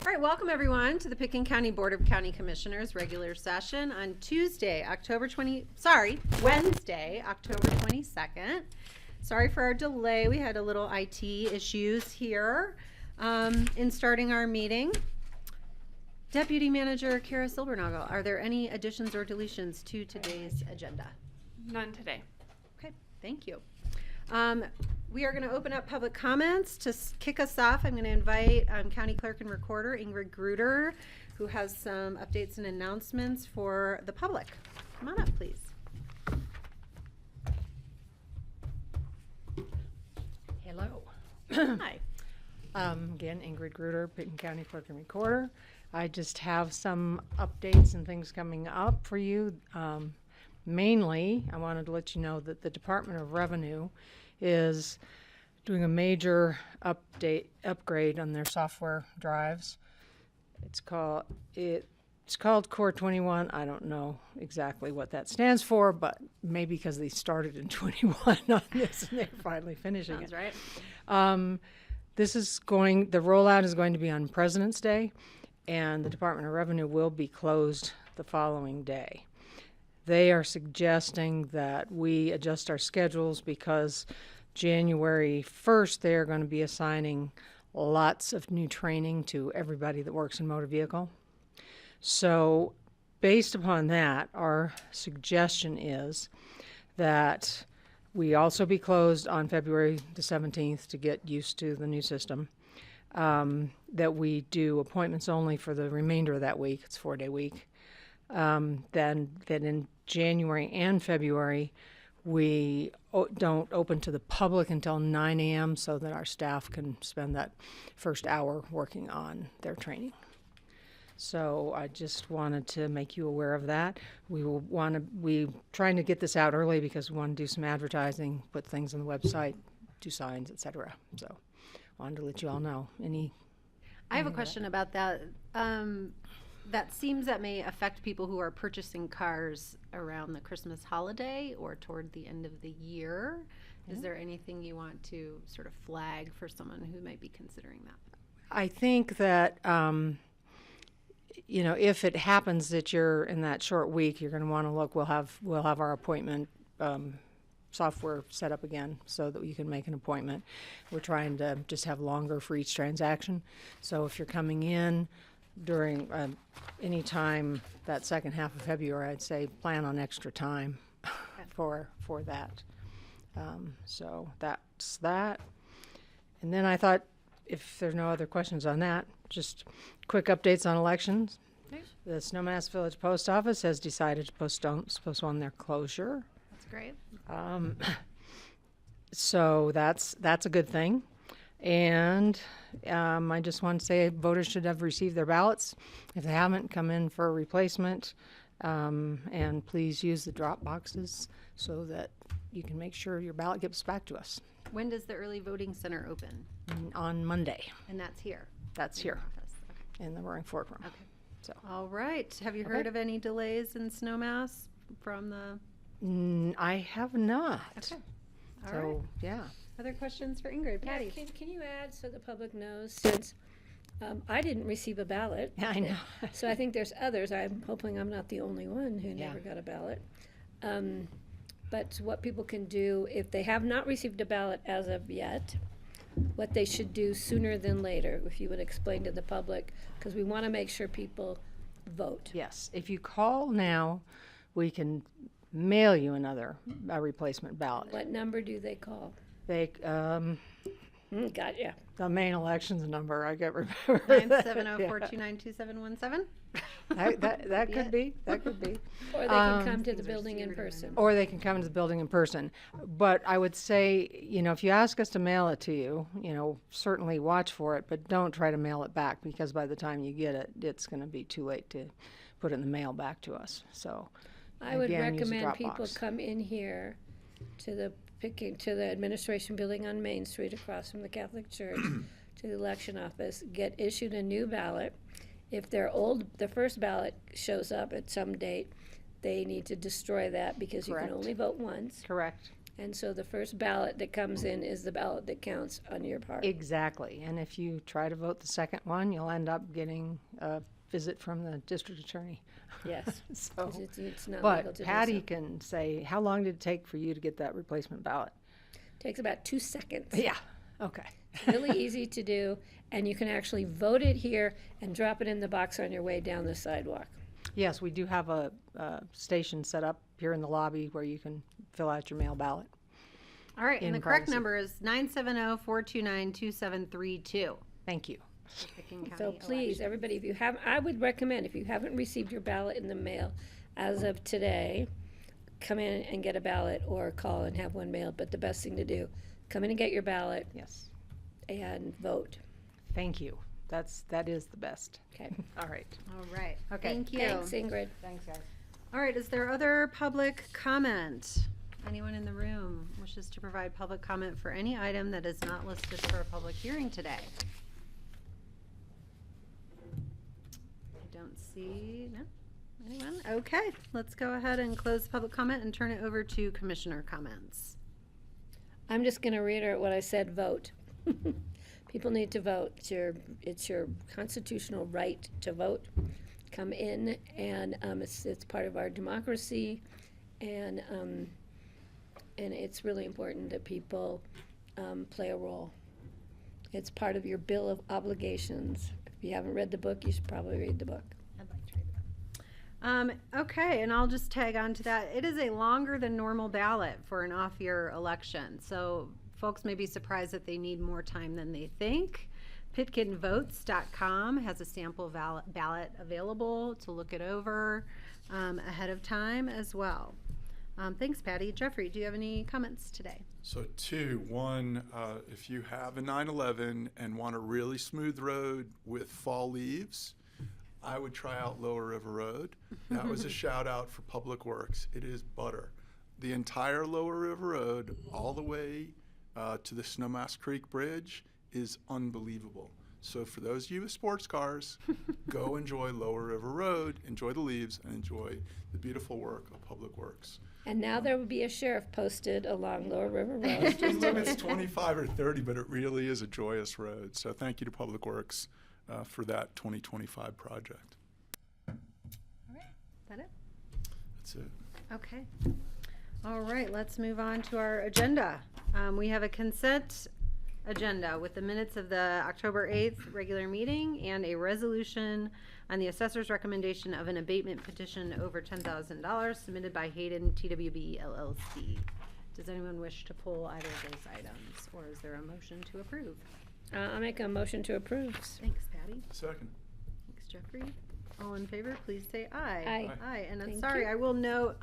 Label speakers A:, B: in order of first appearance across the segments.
A: All right, welcome everyone to the Pickens County Board of County Commissioners regular session on Wednesday, October 22nd. Sorry for our delay. We had a little IT issues here in starting our meeting. Deputy Manager Kara Silbernagel, are there any additions or deletions to today's agenda?
B: None today.
A: Okay, thank you. We are going to open up public comments. To kick us off, I'm going to invite County Clerk and Recorder Ingrid Gruder, who has some updates and announcements for the public. Come on up, please.
C: Hello.
A: Hi.
C: Again, Ingrid Gruder, Pickens County Clerk and Recorder. I just have some updates and things coming up for you. Mainly, I wanted to let you know that the Department of Revenue is doing a major upgrade on their software drives. It's called Core 21. I don't know exactly what that stands for, but maybe because they started in 21 on this and they're finally finishing it.
A: Sounds right.
C: The rollout is going to be on President's Day, and the Department of Revenue will be closed the following day. They are suggesting that we adjust our schedules because January 1st, they are going to be assigning lots of new training to everybody that works in motor vehicle. So based upon that, our suggestion is that we also be closed on February the 17th to get used to the new system, that we do appointments only for the remainder of that week. It's a 4-day week. Then that in January and February, we don't open to the public until 9 a.m. so that our staff can spend that first hour working on their training. So I just wanted to make you aware of that. We're trying to get this out early because we want to do some advertising, put things on the website, do signs, etc. So wanted to let you all know.
A: I have a question about that. That seems that may affect people who are purchasing cars around the Christmas holiday or toward the end of the year. Is there anything you want to sort of flag for someone who might be considering that?
C: I think that, if it happens that you're in that short week, you're going to want to look. We'll have our appointment software set up again so that you can make an appointment. We're trying to just have longer for each transaction. So if you're coming in during any time that second half of February, I'd say plan on extra time for that. So that's that. And then I thought, if there's no other questions on that, just quick updates on elections.
A: Okay.
C: The Snowmass Village Post Office has decided to postpone their closure.
A: That's great.
C: So that's a good thing. And I just want to say voters should have received their ballots. If they haven't, come in for a replacement. And please use the drop boxes so that you can make sure your ballot gets back to us.
A: When does the early voting center open?
C: On Monday.
A: And that's here?
C: That's here
A: Okay.
C: in the Roaring Fork Room.
A: Okay.
C: So.
A: All right. Have you heard of any delays in Snowmass from the...
C: I have not.
A: Okay. All
C: So,
A: right.
C: yeah.
A: Other questions for Ingrid?
B: Yeah,
A: Patty?
B: can you add so the public knows, since I didn't receive a ballot.
C: Yeah, I know.
B: So I think there's others. I'm hoping I'm not the only one who
C: Yeah.
B: never got a ballot. But what people can do, if they have not received a ballot as of yet, what they should do sooner than later, if you would explain to the public, because we want to make sure people vote.
C: Yes, if you call now, we can mail you a replacement ballot.
B: What number do they call?
C: They,
B: Got ya.
C: the main elections number, I can't remember.
A: 970-429-2717.
C: That could be, that could be.
B: Or they can come to the building in person.
C: Or they can come to the building in person. But I would say, if you ask us to mail it to you, certainly watch for it, but don't try to mail it back, because by the time you get it, it's going to be too late to put it in the mail back to us. So,
B: I would
C: again, use a
B: recommend people
C: Dropbox.
B: come in here to the administration building on Main Street across from the Catholic Church to the election office, get issued a new ballot. If their first ballot shows up at some date, they need to destroy that, because you
C: Correct.
B: can only vote once.
C: Correct.
B: And so the first ballot that comes in is the ballot that counts on your part.
C: Exactly. And if you try to vote the second one, you'll end up getting a visit from the district attorney.
B: Yes.
C: So,
B: 'Cause it's not legal
C: but
B: to do
C: Patty
B: so.
C: can say, how long did it take for you to get that replacement ballot?
B: Takes about 2 seconds.
C: Yeah, okay.
B: Really easy to do, and you can actually vote it here and drop it in the box on your way down the sidewalk.
C: Yes, we do have a station set up here in the lobby where you can fill out your mail ballot.
A: All right, and
C: In
A: the correct
C: privacy.
A: number is 970-429-2732.
C: Thank you.
A: Picking County
B: So please,
A: election.
B: everybody, I would recommend, if you haven't received your ballot in the mail as of today, come in and get a ballot or call and have one mailed. But the best thing to do, come in and get your ballot
C: Yes.
B: and vote.
C: Thank you. That is the best.
B: Okay.
C: All right.
A: All right,
C: Okay.
A: thank you.
B: Thanks, Ingrid.
C: Thanks, guys.
A: All right, is there other public comment? Anyone in the room wishes to provide public comment for any item that is not listed for a public hearing today? I don't see, no? Anyone? Okay, let's go ahead and close public comment and turn it over to commissioner comments.
B: I'm just going to reiterate what I said, vote. People need to vote. It's your constitutional right to vote. Come in, and it's part of our democracy, and it's really important that people play a role. It's part of your bill of obligations. If you haven't read the book, you should probably read the book.
A: I'd like to read it. Okay, and I'll just tag on to that. It is a longer than normal ballot for an off-year election, so folks may be surprised that they need more time than they think. PitkinVotes.com has a sample ballot available to look it over ahead of time as well. Thanks, Patty. Jeffrey, do you have any comments today?
D: So two, one, if you have a 911 and want a really smooth road with fall leaves, I would try out Lower River Road. That was a shout out for Public Works. It is butter. The entire Lower River Road, all the way to the Snowmass Creek Bridge, is unbelievable. So for those of you with sports cars, go enjoy Lower River Road, enjoy the leaves, and enjoy the beautiful work of Public Works.
B: And now there will be a sheriff posted along Lower River Road.
D: Speed limit's 25 or 30, but it really is a joyous road. So thank you to Public Works for that 2025 project.
A: All right, is that it?
D: That's it.
A: Okay. All right, let's move on to our agenda. We have a consent agenda with the minutes of the October 8th regular meeting and a resolution on the assessor's recommendation of an abatement petition over $10,000 submitted by Hayden TWB LLC. Does anyone wish to pull either of those items, or is there a motion to approve?
B: I'll make a motion to approve.
A: Thanks, Patty.
D: Second.
A: Thanks, Jeffrey. All in favor, please say aye.
B: Aye.
A: Aye, and I'm
B: Thank
A: sorry,
B: you.
A: I will note,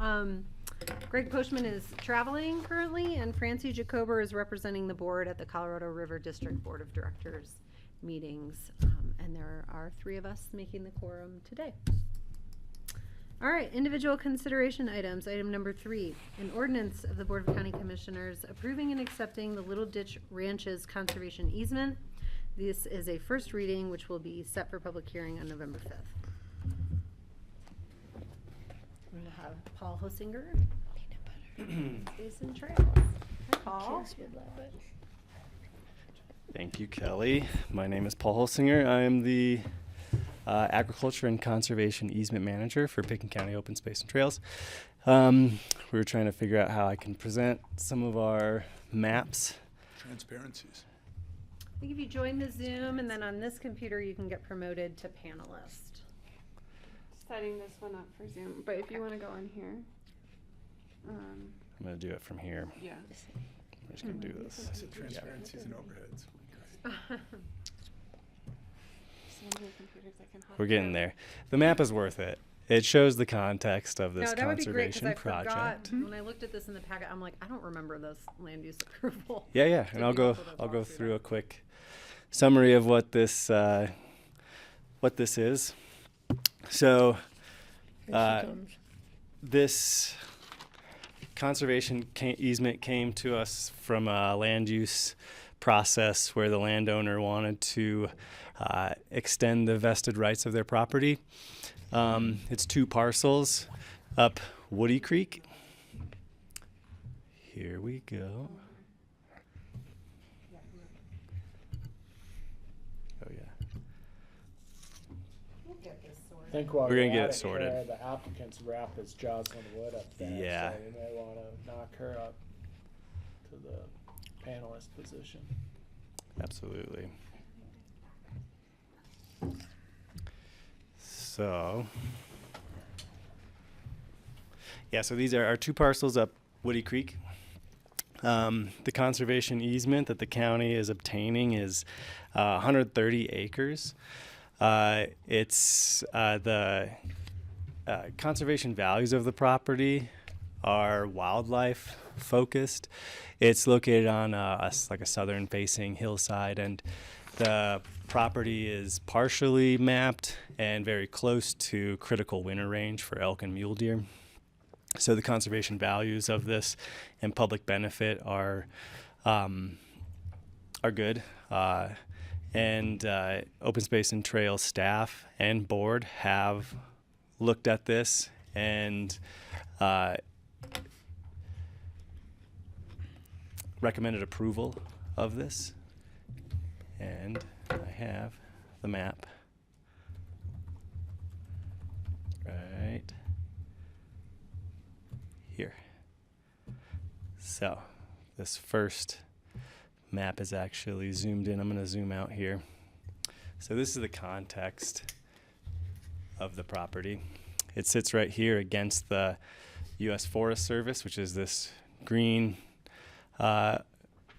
A: Greg Postman is traveling currently, and Francie Jacober is representing the board at the Colorado River District Board of Directors meetings, and there are 3 of us making the quorum today. All right, individual consideration items. Item number 3, an ordinance of the Board of County Commissioners approving and accepting the Little Ditch Ranches Conservation Easement. This is a first reading, which will be set for public hearing on November 5th. We're gonna have Paul Hosinger, Jason Trails. Hi, Paul.
B: Kids would love it.
E: Thank you, Kelly. My name is Paul Holsinger. I am the Agriculture and Conservation Easement Manager for Picken County Open Space and Trails. We were trying to figure out how I can present some of our maps.
D: Transparencies.
A: I think if you join the Zoom and then on this computer, you can get promoted to panelist.
F: Setting this one up for Zoom, but if you want to go in here,
E: I'm going to do it from here.
F: yeah.
E: I'm just going to do this.
D: I said transparencies and overheads.
F: So many computers I can hop
E: We're getting
F: through.
E: there. The map is worth it. It shows the context of this
A: No, that would be great because
E: conservation
A: I forgot
E: project.
A: when I looked at this in the packet. I'm like, I don't remember this land use approval.
E: Yeah, yeah,
A: So
E: and I'll
A: it'd be
E: go.
A: helpful to
E: I'll
A: walk
E: go
A: through
E: through
A: that.
E: a quick summary of what this is. So,
B: Here
E: Uh,
B: she comes.
E: this conservation easement came to us from a land use process where the landowner wanted to extend the vested rights of their property. It's 2 parcels up Woody Creek. Here we go. Oh yeah.
G: I think while
E: We're
G: you're
E: gonna get
G: at
E: it sorted.
G: here, the applicant's rep is Jocelyn Wood up there.
E: Yeah.
G: So you may wanna knock her up to the panelist position.
E: Absolutely. So, yeah, so these are our 2 parcels up Woody Creek. The conservation easement that the county is obtaining is 130 acres. It's the conservation values of the property are wildlife focused. It's located on like a southern facing hillside, and the property is partially mapped and very close to critical winter range for elk and mule deer. So the conservation values of this and public benefit are good. And Open Space and Trails staff and board have looked at this and recommended approval of this. And I have the map right here. So this first map is actually zoomed in. I'm going to zoom out here. So this is the context of the property. It sits right here against the U.S. Forest Service, which is this green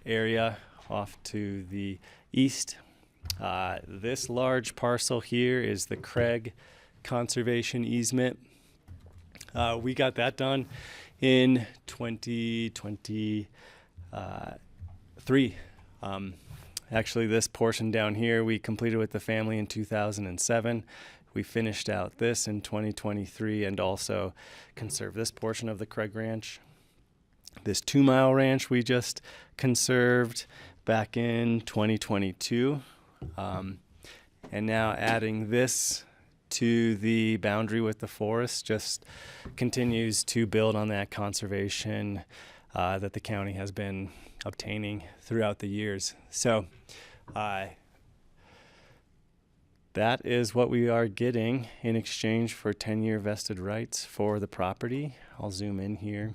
E: area off to the east. This large parcel here is the Craig Conservation Easement. We got that done in 2023. Actually, this portion down here we completed with the family in 2007. We finished out this in 2023 and also conserved this portion of the Craig Ranch. This 2 Mile Ranch we just conserved back in 2022. And now adding this to the boundary with the forest just continues to build on that conservation that the county has been obtaining throughout the years. So that is what we are getting in exchange for 10-year vested rights for the property. I'll zoom in here.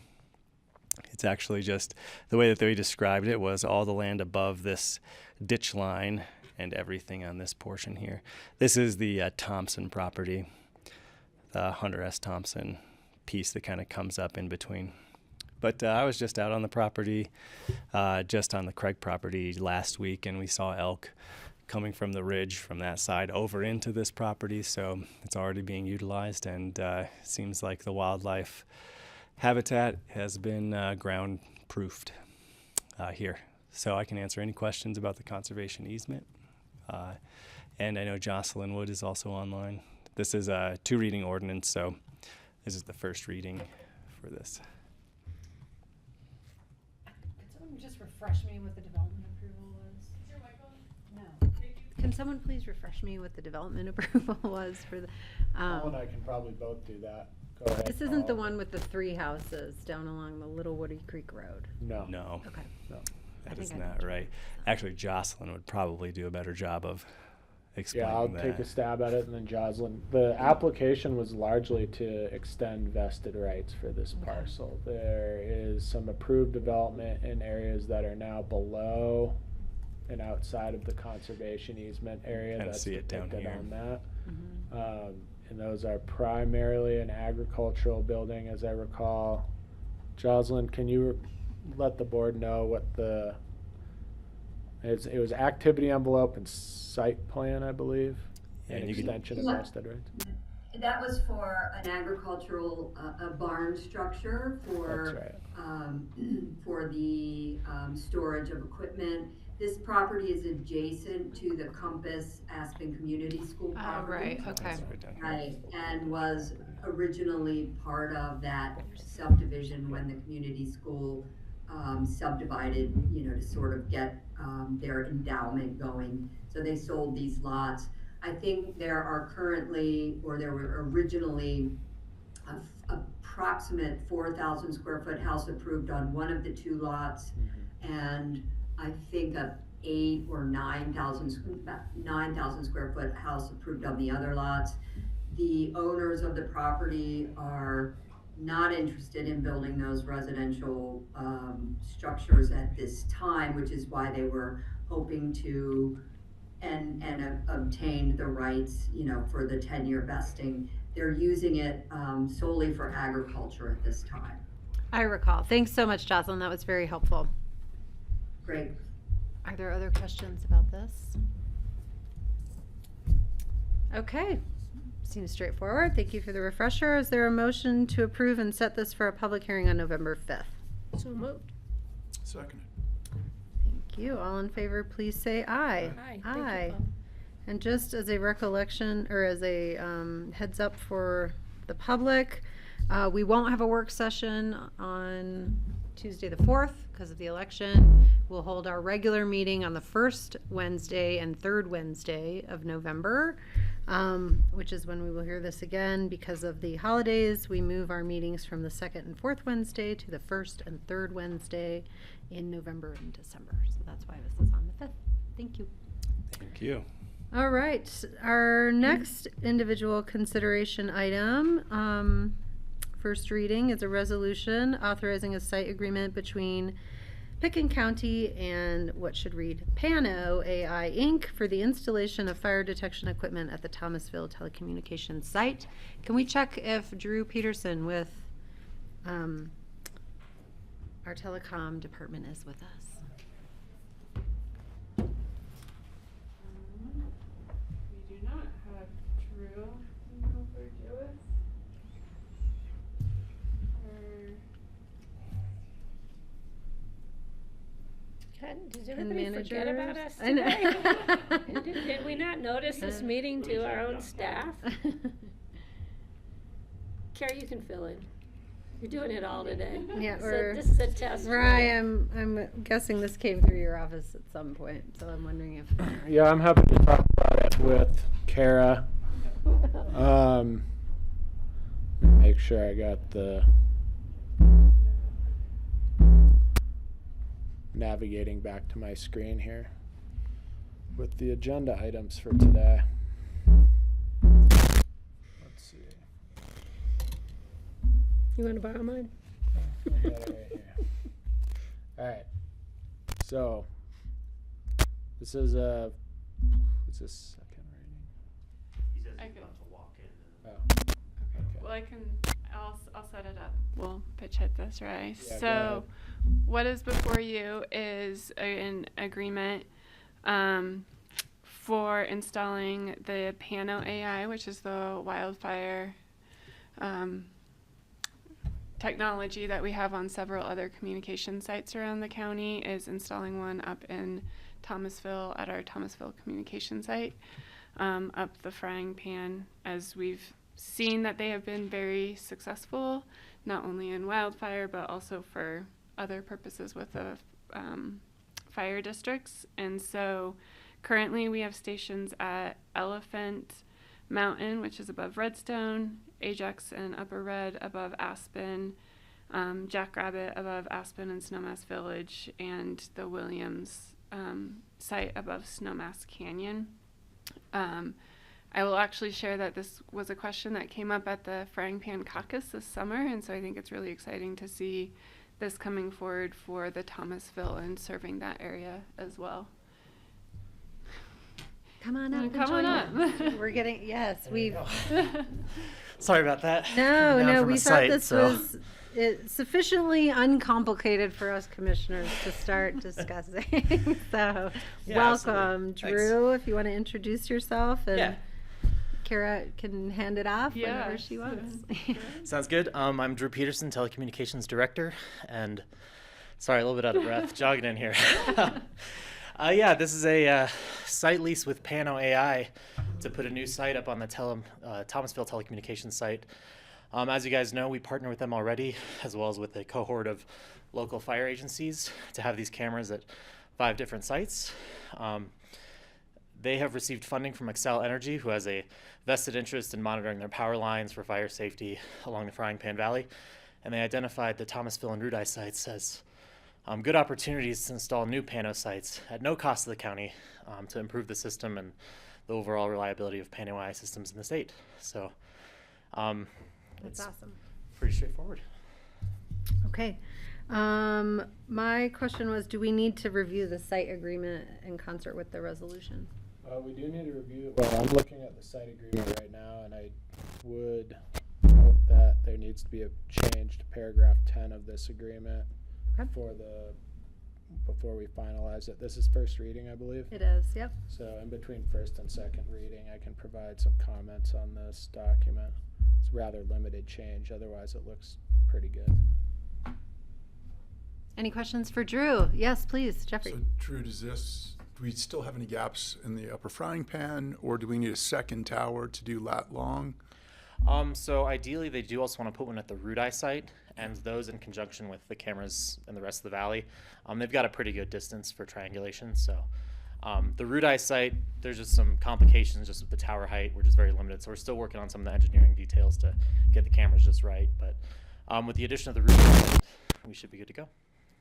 E: It's actually just the way that they described it was all the land above this ditch line and everything on this portion here. This is the Thompson property, the Hunter S. Thompson piece that kind of comes up in between. But I was just out on the property, just on the Craig property last week, and we saw elk coming from the ridge from that side over into this property. So it's already being utilized, and seems like the wildlife habitat has been ground proofed here. So I can answer any questions about the conservation easement. And I know Jocelyn Wood is also online. This is a 2 reading ordinance, so this is the first reading for this.
A: Can someone just refresh me what the development approval was? Is your microphone? No. Can someone please refresh me what the development approval was for the?
G: Paul and I can probably both do that. Go ahead.
A: This isn't the one with the 3 houses down along the Little Woody Creek Road.
G: No.
E: No,
A: Okay.
G: No.
A: I
E: that
A: think
E: is
A: I
E: not
A: know.
E: right. Actually, Jocelyn would probably do a better job of explaining
G: Yeah, I'll
E: that.
G: take a stab at it, and then Jocelyn. The application was largely to extend vested rights for this
A: Okay.
G: parcel. There is some approved development in areas that are now below and outside of the conservation easement area.
E: Kinda
G: That's
E: see it down
G: depicted
E: here.
G: on that.
A: Mhm.
G: And those are primarily an agricultural building, as I recall. Jocelyn, can you let the board know what it was activity envelope and site plan, I believe,
E: Yeah,
G: and
E: and you could-
G: extension of
H: Yeah.
G: vested rights?
H: That was for an agricultural, a barn structure
G: That's
H: for,
G: right.
H: for the, storage of equipment. This property is adjacent to the Compass Aspen Community School
A: Oh,
H: property.
A: right, okay.
E: That's right down here.
H: Right, and was originally part of that subdivision when the community school, subdivided, to sort of get, their endowment going. So they sold these lots. I think there are currently, or there were originally, approximate 4,000 square foot house approved on one of the 2 lots, and I think a 8 or 9,000 square foot house approved on the other lots. The owners of the property are not interested in building those residential, structures at this time, which is why they were hoping to and obtained the rights, for the 10-year vesting. They're using it, solely for agriculture at this time.
A: I recall. Thanks so much, Jocelyn. That was very helpful.
H: Great.
A: Are there other questions about this? Okay. Seems straightforward. Thank you for the refresher. Is there a motion to approve and set this for a public hearing on November 5th?
B: So moved.
D: Seconded.
A: Thank you. All in favor, please say aye.
B: Aye. Thank you,
A: Aye.
B: Bob.
A: And just as a recollection, or as a heads up for the public, we won't have a work session on Tuesday the 4th because of the election. We'll hold our regular meeting on the first Wednesday and third Wednesday of November, which is when we will hear this again. Because of the holidays, we move our meetings from the second and fourth Wednesday to the first and third Wednesday in November and December. So that's why this is on the 5th. Thank you.
E: Thank you.
A: All right, our next individual consideration item, first reading, is a resolution authorizing a site agreement between Picken County and what should read Pano AI Inc. for the installation of fire detection equipment at the Thomasville telecommunications site. Can we check if Drew Peterson with our telecom department is with us?
F: We do not have Drew over Lewis.
B: God, does
A: Can
B: everybody forget about
A: managers-
B: us
A: I know.
B: today? Did we not notice this meeting to our own staff? Carrie, you can fill in. You're doing it all today.
A: Yeah,
B: So
A: we're.
B: this is a test.
A: Right, I'm guessing this came through your office at some point, so I'm wondering if.
G: Yeah, I'm happy to talk about it with Kara. Make sure I got the navigating back to my screen here with the agenda items for today. Let's see.
B: You want to borrow mine?
G: I got it right here. All right. So this is what's this second reading?
F: I can,
G: Oh,
F: okay. Well, I'll set it up. We'll pitch hit this, right?
G: Yeah, go
F: So, what is before you is an agreement for installing the Pano AI, which is the wildfire technology that we have on several other communication sites around the county, is installing one up in Thomasville at our Thomasville communication site, up the frying pan, as we've seen that they have been very successful, not only in wildfire, but also for other purposes with the fire districts. And so currently we have stations at Elephant, Mountain, which is above Redstone, Ajax and Upper Red above Aspen, Jackrabbit above Aspen and Snowmass Village, and the Williams site above Snowmass Canyon. I will actually share that this was a question that came up at the Frying Pan Caucus this summer, and so I think it's really exciting to see this coming forward for the Thomasville and serving that area as well.
A: Come on up. and
F: Come on
A: join
F: up.
A: us. We're getting, yes, we've,
I: Sorry about that.
A: no,
I: Down
A: no,
I: from
A: we
I: a
A: thought
I: site,
A: this
I: so-
A: was sufficiently uncomplicated for us commissioners to start discussing. So,
I: Yeah,
A: welcome.
I: absolutely.
A: Drew, if you want to introduce yourself, and
I: Yeah.
A: Kara can hand it off whenever
F: Yeah.
A: she wants.
I: Sounds good. I'm Drew Peterson, Telecommunications Director, and sorry, a little bit out of breath, jogging in here. Yeah, this is a site lease with Pano AI to put a new site up on the Thomasville Telecommunications site. As you guys know, we partner with them already, as well as with a cohort of local fire agencies to have these cameras at 5 different sites. They have received funding from Xcel Energy, who has a vested interest in monitoring their power lines for fire safety along the Frying Pan Valley, and they identified the Thomasville and Rudai sites as good opportunities to install new Pano sites at no cost to the county to improve the system and the overall reliability of Pano AI systems in the state. So
A: That's
I: it's
A: awesome.
I: pretty straightforward.
A: Okay. My question was, do we need to review the site agreement in concert with the resolution?
G: We do need to review, well, I'm looking at the site agreement right now, and I would note that there needs to be a change to paragraph 10 of this agreement
A: Okay.
G: before we finalize it. This is first reading, I believe.
A: It is, yep.
G: So in between first and second reading, I can provide some comments on this document. It's rather limited change, otherwise it looks pretty good.
A: Any questions for Drew? Yes, please, Jeffrey.
D: So Drew, do we still have any gaps in the upper frying pan, or do we need a second tower to do lat long?
I: So ideally, they do also want to put one at the Rudai site, and those in conjunction with the cameras in the rest of the valley. They've got a pretty good distance for triangulation. So the Rudai site, there's just some complications just with the tower height, which is very limited. So we're still working on some of the engineering details to get the cameras just right. But with the addition of the Rudai site, we should be good to go.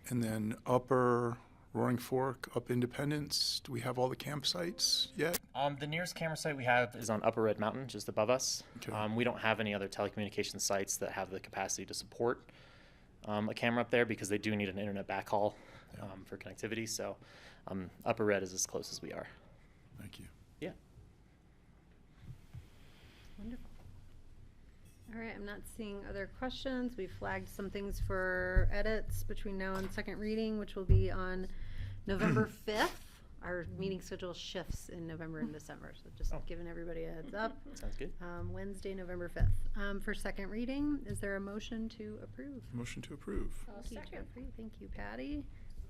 D: And then upper Roaring Fork, up Independence, do we have all the campsites yet?
I: The nearest camera site we have is on Upper Red Mountain, just above us.
D: Okay.
I: We don't have any other telecommunications sites that have the capacity to support a camera up there because they do need an internet backhaul for connectivity. So Upper Red is as close as we are.
D: Thank you.
I: Yeah.
A: Wonderful. All right, I'm not seeing other questions. We flagged some things for edits between now and second reading, which will be on November 5th. Our meeting schedule shifts in November and December, so just giving everybody a heads up.
I: Sounds good.
A: Wednesday, November 5th. For second reading, is there a motion to approve?
D: Motion to approve.
A: Thank you, Jeffrey. Thank you, Patty.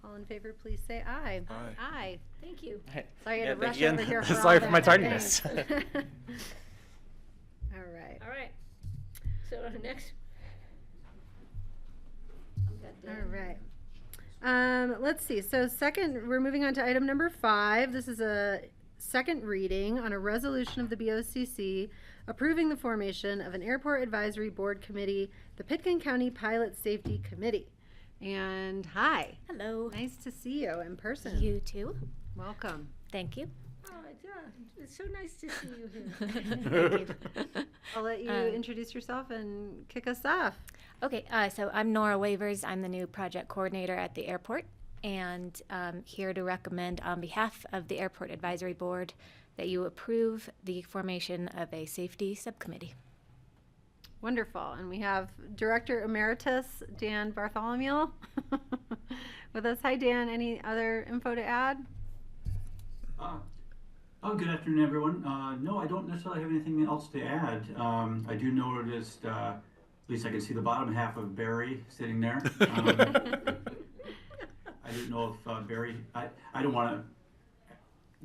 A: All in favor, please say aye.
D: Aye.
A: Aye. Thank you.
I: Hey.
A: Sorry, I
I: Yeah,
A: had to
I: thank
A: rush
I: you
A: over
I: again.
A: here for all
I: Sorry for
A: that.
I: my tardiness.
A: Thanks. All right.
B: All right. So next.
A: All right. Let's see. So we're moving on to item number 5. This is a second reading on a resolution of the BoCC approving the formation of an Airport Advisory Board Committee, the Pitkin County Pilot Safety Committee. And hi.
J: Hello.
A: Nice to see you in person.
J: You too.
A: Welcome.
J: Thank you.
B: Oh, it's so nice to see you here.
A: I'll let you introduce yourself and kick us off.
J: Okay, so I'm Nora Wavers. I'm the new project coordinator at the airport, and here to recommend on behalf of the Airport Advisory Board that you approve the formation of a safety subcommittee.
A: Wonderful. And we have Director Emeritus Dan Bartholomew with us. Hi, Dan. Any other info to add?
K: Good afternoon, everyone. No, I don't necessarily have anything else to add. I do notice, at least I can see the bottom half of Barry sitting there. I didn't know if Barry, I don't want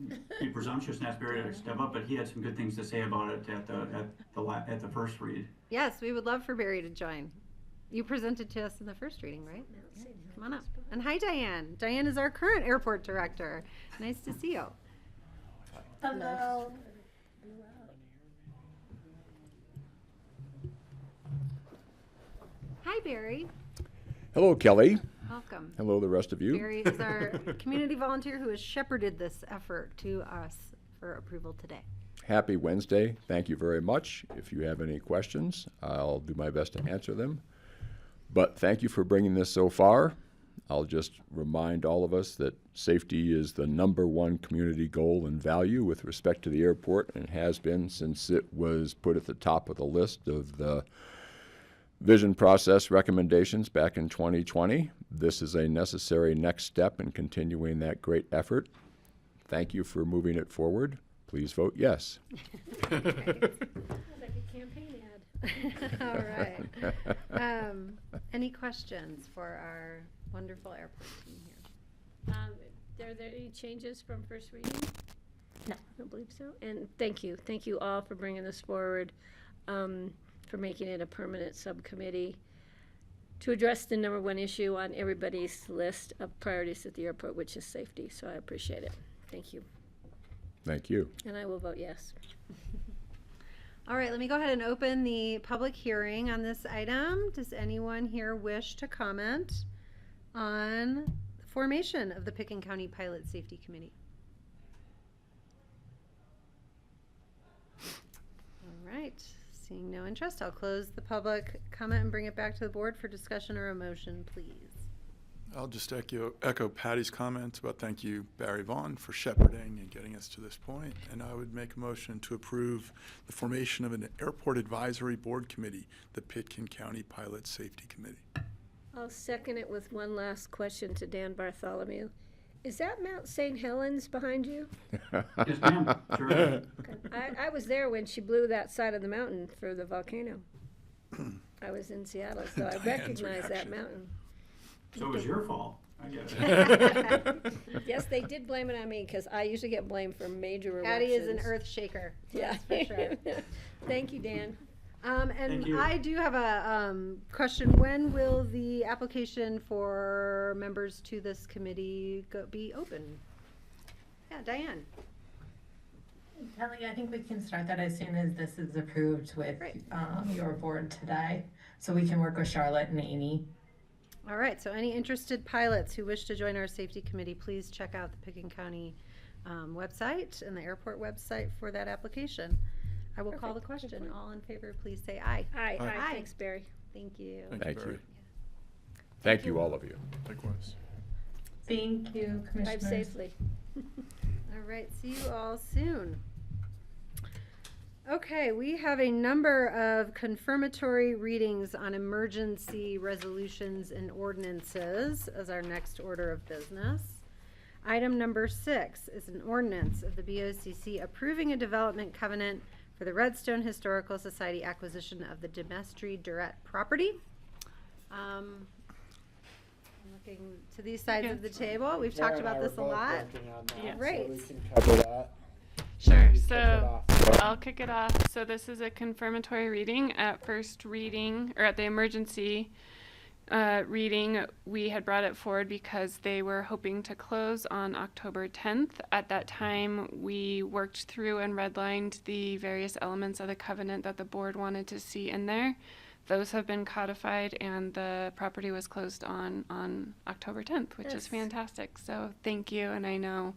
K: to be presumptuous and ask Barry to step up, but he had some good things to say about it at the first read.
A: Yes, we would love for Barry to join. You presented to us in the first reading, right? Yeah, come on up. And hi, Diane. Diane is our current airport director. Nice to see you.
B: Hello.
A: Hi, Barry.
L: Hello, Kelly.
A: Welcome.
L: Hello, the rest of you.
A: Barry is our community volunteer who has shepherded this effort to us for approval today.
L: Happy Wednesday. Thank you very much. If you have any questions, I'll do my best to answer them. But thank you for bringing this so far. I'll just remind all of us that safety is the #1 community goal and value with respect to the airport, and has been since it was put at the top of the list of the vision process recommendations back in 2020. This is a necessary next step in continuing that great effort. Thank you for moving it forward. Please vote yes.
B: Sounds like a campaign ad.
A: All right. Any questions for our wonderful airport team here?
B: Are there any changes from first reading?
J: No.
B: I don't believe so. And thank you. Thank you all for bringing this forward, for making it a permanent subcommittee to address the #1 issue on everybody's list of priorities at the airport, which is safety. So I appreciate it. Thank you.
L: Thank you.
B: And I will vote yes.
A: All right, let me go ahead and open the public hearing on this item. Does anyone here wish to comment on the formation of the Pickens County Pilot Safety Committee? All right, seeing no interest, I'll close the public comment and bring it back to the board for discussion or a motion, please.
D: I'll just echo Patty's comments about thank you, Barry Vaughn, for shepherding and getting us to this point. And I would make a motion to approve the formation of an Airport Advisory Board Committee, the Pickens County Pilot Safety Committee.
B: I'll second it with one last question to Dan Bartholomew. Is that Mount St. Helens behind you?
K: Yes, ma'am. Sure is.
B: I was there when she blew that side of the mountain for the volcano. I was in Seattle, so I
D: Diane's
B: recognize that
D: reaction.
B: mountain.
K: So it was your fault. I get it.
B: Yes, they did blame it on me because I usually get blamed for major eruptions.
A: Patty is an earth shaker.
B: Yeah,
A: That's for sure.
B: Thank you, Dan.
A: And
K: Thank you.
A: I do have a question. When will the application for members to this committee be open? Yeah, Diane.
M: Kelly, I think we can start that as soon as this is approved with
A: Great.
M: your board today, so we can work with Charlotte and Amy.
A: All right, so any interested pilots who wish to join our safety committee, please check out the Pickens County website and the airport website for that application. I will call the
B: Perfect. Good
A: question.
B: point.
A: All in favor, please say aye.
B: Aye,
D: Aye.
B: aye, thanks, Barry.
A: Thank you.
L: Thank
D: Barry.
L: you. Thank you, all of you.
D: Likewise.
M: Thank you,
B: Drive
M: Commissioners.
B: safely.
A: All right, see you all soon. Okay, we have a number of confirmatory readings on emergency resolutions and ordinances as our next order of business. Item number 6 is an ordinance of the BoCC approving a development covenant for the Redstone Historical Society acquisition of the Demestry Durrett property. I'm looking to these sides of the table. We've
G: Sarah
A: talked
G: and I
A: about
G: were
A: this a
G: both
A: lot.
G: working on that,
F: Yeah.
G: so
A: Great.
G: we can cover that.
F: Sure.
G: You kick it
F: So
G: off.
F: I'll kick it off. So this is a confirmatory reading. At first reading, or at the emergency reading, we had brought it forward because they were hoping to close on October 10th. At that time, we worked through and redlined the various elements of the covenant that the board wanted to see in there. Those have been codified, and the property was closed on October 10th, which
B: Yes.
F: is fantastic. So thank you, and I know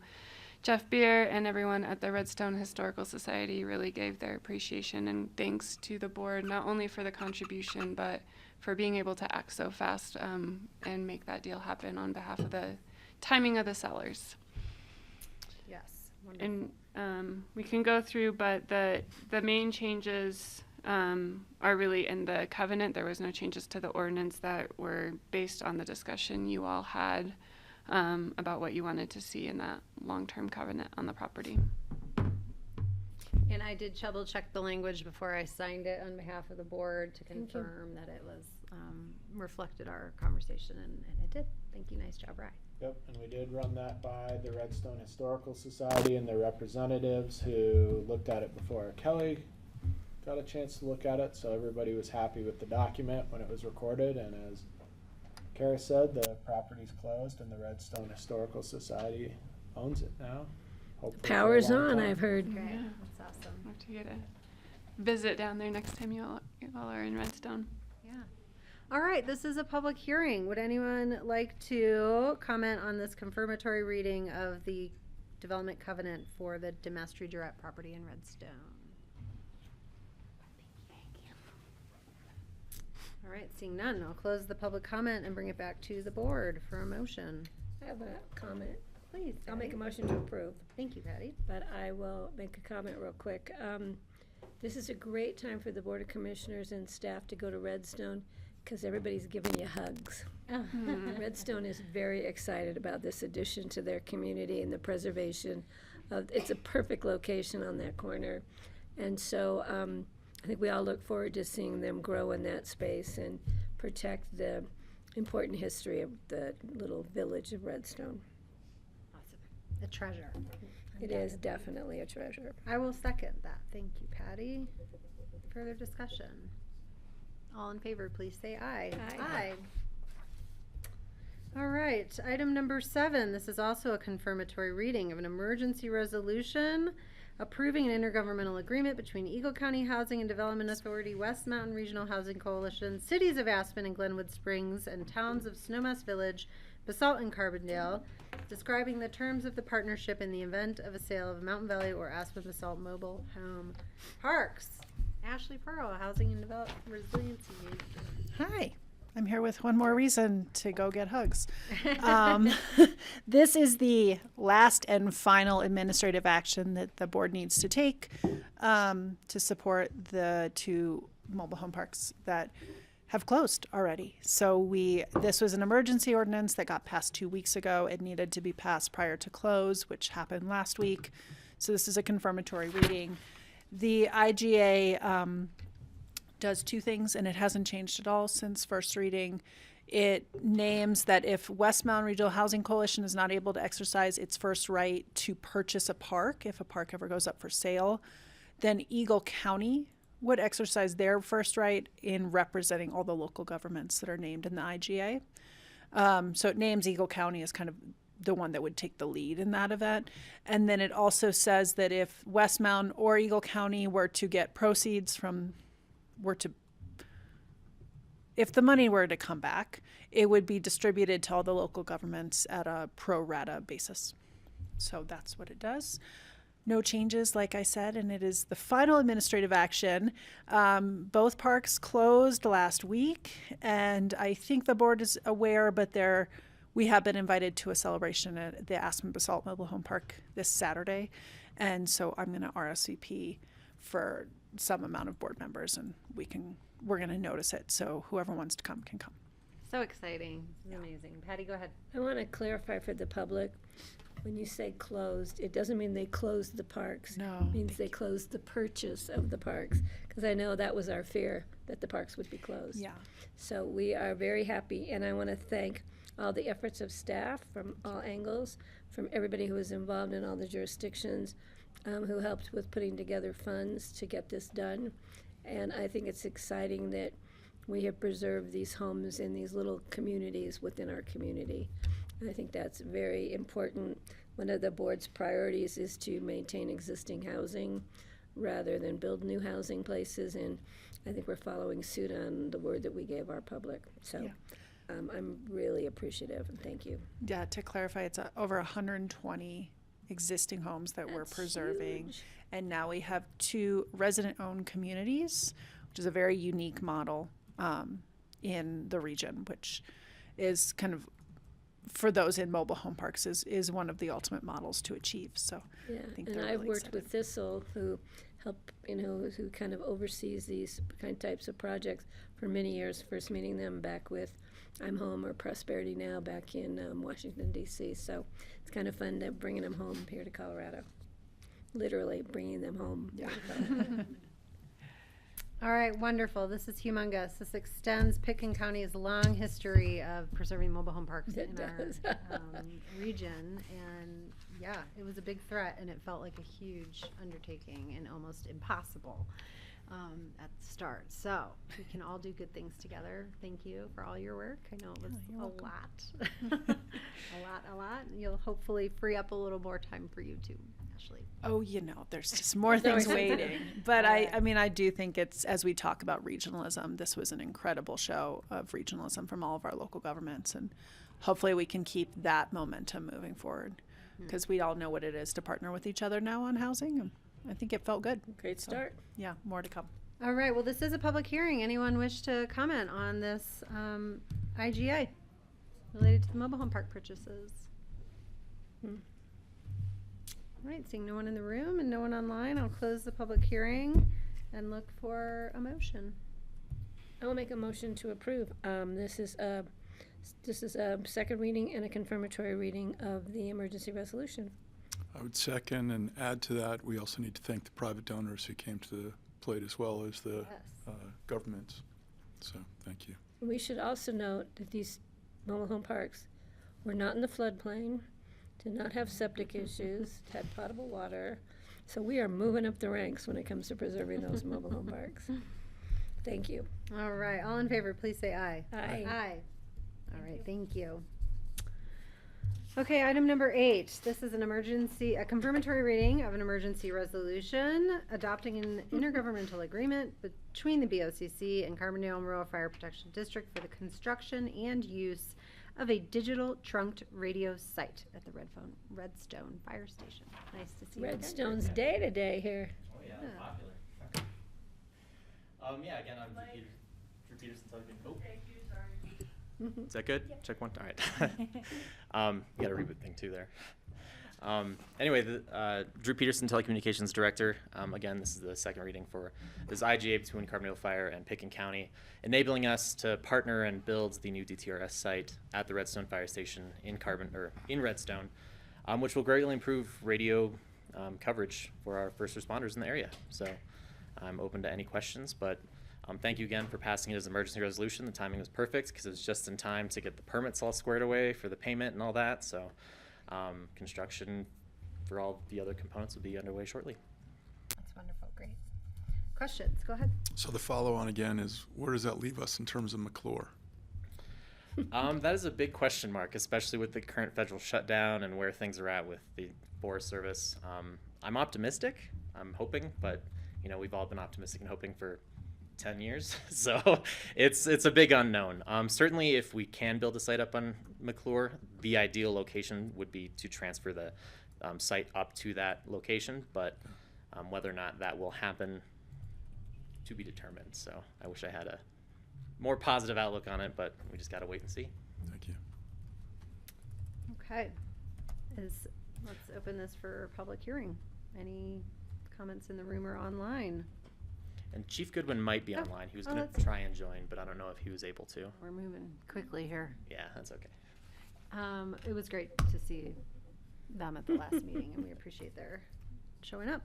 F: Jeff Beer and everyone at the Redstone Historical Society really gave their appreciation and thanks to the board, not only for the contribution, but for being able to act so fast and make that deal happen on behalf of the timing of the sellers.
A: Yes. Wonderful.
F: And we can go through, but the main changes are really in the covenant. There was no changes to the ordinance that were based on the discussion you all had about what you wanted to see in that long-term covenant on the property.
A: And I did double check the language before I signed it on behalf of the board to
B: Thank you.
A: confirm that it was reflected our conversation, and it did. Thank you. Nice job, Rye.
G: Yep, and we did run that by the Redstone Historical Society and their representatives who looked at it before Kelly got a chance to look at it, so everybody was happy with the document when it was recorded, and as Kara said, the property's closed and the Redstone Historical Society owns it now. Hopefully for a
B: Power's
G: long
B: on,
G: time.
B: I've heard.
A: Great.
F: Yeah.
A: That's awesome.
F: I'll have to get a visit down there next time you all are in Redstone.
A: Yeah. All right, this is a public hearing. Would anyone like to comment on this confirmatory reading of the development covenant for the Demastry Durrett property in Redstone? All right, seeing none, I'll close the public comment and bring it back to the board for a motion.
B: I have a comment.
A: Please,
B: I'll make a
A: Patty.
B: motion to approve,
A: Thank you, Patty.
B: but I will make a comment real quick. This is a great time for the Board of Commissioners and staff to go to Redstone because everybody's giving you hugs. Redstone is very excited about this addition to their community and the preservation of, it's a perfect location on that corner. And so I think we all look forward to seeing them grow in that space and protect the important history of the little village of Redstone.
A: Awesome. A treasure.
B: It is definitely a treasure.
A: I will second that. Thank you, Patty. Further discussion? All in favor, please say aye.
B: Aye.
A: All right, item number 7. This is also a confirmatory reading of an emergency resolution approving an intergovernmental agreement between Eagle County Housing and Development Authority, West Mountain Regional Housing Coalition, cities of Aspen and Glenwood Springs, and towns of Snowmass Village, Basalt, and Carbondale, describing the terms of the partnership in the event of a sale of Mountain Valley or Aspen Basalt Mobile Home Parks. Ashley Pearl, Housing and Development Resiliency Manager.
N: Hi, I'm here with one more reason to go get hugs. This is the last and final administrative action that the board needs to take to support the 2 mobile home parks that have closed already. So this was an emergency ordinance that got passed 2 weeks ago. It needed to be passed prior to close, which happened last week. So this is a confirmatory reading. The IGA does 2 things, and it hasn't changed at all since first reading. It names that if West Mountain Regional Housing Coalition is not able to exercise its first right to purchase a park, if a park ever goes up for sale, then Eagle County would exercise their first right in representing all the local governments that are named in the IGA. So it names Eagle County as kind of the one that would take the lead in that event. And then it also says that if West Mountain or Eagle County were to get proceeds if the money were to come back, it would be distributed to all the local governments at a pro rata basis. So that's what it does. No changes, like I said, and it is the final administrative action. Both parks closed last week, and I think the board is aware, but we have been invited to a celebration at the Aspen Basalt Mobile Home Park this Saturday, and so I'm going to RSVP for some amount of board members, and we're going to notice it, so whoever wants to come can come.
A: So exciting. This is amazing. Patty, go ahead.
B: I want to clarify for the public, when you say closed, it doesn't mean they closed the parks.
N: No.
B: It means they closed the purchase of the parks, because I know that was our fear, that the parks would be closed.
N: Yeah.
B: So we are very happy, and I want to thank all the efforts of staff from all angles, from everybody who was involved in all the jurisdictions, who helped with putting together funds to get this done. And I think it's exciting that we have preserved these homes in these little communities within our community. And I think that's very important. One of the board's priorities is to maintain existing housing rather than build new housing places. And I think we're following suit on the word that we gave our public. So
N: Yeah.
B: I'm really appreciative, and thank you.
N: Yeah, to clarify, it's over 120 existing homes that we're
B: That's
N: preserving.
B: huge.
N: And now we have 2 resident-owned communities, which is a very unique model in the region, which is kind of, for those in mobile home parks, is one of the ultimate models to achieve. So
B: Yeah,
N: I think
B: and
N: they're
B: I've
N: really
B: worked
N: excited.
B: with Thistle, who who kind of oversees these kind of types of projects for many years, first meeting them back with I'm Home or Prosperity Now back in Washington, D.C. So it's kind of fun to bringing them home here to Colorado. Literally bringing them home.
N: Yeah.
A: All right, wonderful. This is humongous. This extends Pitkin County's long history of preserving mobile home parks
B: It
A: in
B: does.
A: our region. And yeah, it was a big threat, and it felt like a huge undertaking and almost impossible at the start. So we can all do good things together. Thank you for all your work. I know it was
N: you're welcome.
A: a lot. a lot. You'll hopefully free up a little more time for you too, actually?
N: Oh, there's just more things waiting. But I mean, I do think it's, as we talk about regionalism, this was an incredible show of regionalism from all of our local governments. And hopefully we can keep that momentum moving forward, because we all know what it is to partner with each other now on housing. And I think it felt good.
B: Great start.
N: Yeah, more to come.
A: All right, well, this is a public hearing. Anyone wish to comment on this IGA related to the mobile home park purchases? All right, seeing no one in the room and no one online, I'll close the public hearing and look for a motion.
B: I will make a motion to approve. This is a second reading and a confirmatory reading of the emergency resolution.
D: I would second and add to that, we also need to thank the private donors who came to the plate as well as the governments. So thank you.
B: We should also note that these mobile home parks were not in the floodplain, did not have septic issues, had potable water. So we are moving up the ranks when it comes to preserving those mobile home parks. Thank you.
A: All right, all in favor, please say aye.
B: Aye.
A: Aye. All right, thank you. Okay, item number 8. This is a confirmatory reading of an emergency resolution adopting an intergovernmental agreement between the BoCC and Carbondale Rural Fire Protection District for the construction and use of a digital trunked radio site at the Redstone Fire Station. Nice to see you again.
B: Redstone's day today here.
I: Oh yeah, that's popular. Yeah, again, I'm Drew Peterson. Is that good? Check one. All right. You got a reboot thing too there. Anyway, Drew Peterson, Telecommunications Director. Again, this is the second reading for this IGA between Carbondale Fire and Pickens County, enabling us to partner and build the new DTRS site at the Redstone Fire Station in Redstone, which will greatly improve radio coverage for our first responders in the area. So I'm open to any questions, but thank you again for passing it as an emergency resolution. The timing was perfect because it was just in time to get the permits all squared away for the payment and all that. So construction for all the other components will be underway shortly.
A: That's wonderful, great. Questions, go ahead.
D: So the follow-on again is, where does that leave us in terms of McClure?
I: That is a big question mark, especially with the current federal shutdown and where things are at with the Forest Service. I'm optimistic, I'm hoping, but we've all been optimistic and hoping for 10 years. So it's a big unknown. Certainly if we can build a site up on McClure, the ideal location would be to transfer the site up to that location, but whether or not that will happen to be determined. So I wish I had a more positive outlook on it, but we just got to wait and see.
D: Thank you.
A: Okay, let's open this for public hearing. Any comments in the room or online?
I: And Chief Goodwin might be online. He was going to try and join, but I don't know if he was able to.
A: We're moving quickly here.
I: Yeah, that's okay.
A: It was great to see them at the last meeting, and we appreciate their showing up.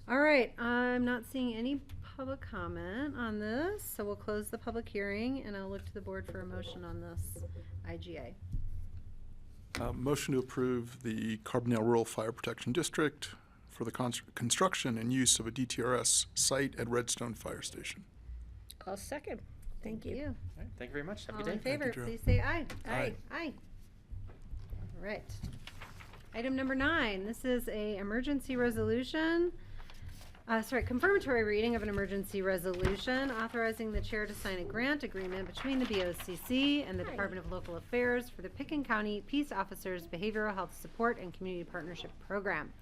A: All right, I'm not seeing any public comment on this, so we'll close the public hearing, and I'll look to the board for a motion on this IGA.
D: Motion to approve the Carbondale Rural Fire Protection District for the construction and use of a DTRS site at Redstone Fire Station.
B: I'll second. Thank you.
I: All right, thank you very much. Have a
A: All
I: good
A: in
I: day.
A: favor,
D: Drew.
A: please say aye.
D: Aye.
A: Aye. All right. Item number 9, this is a emergency resolution, confirmatory reading of an emergency resolution authorizing the chair to sign a grant agreement between the BoCC and the Department of Local Affairs for the Pickens County Peace Officers Behavioral Health Support and Community Partnership Program.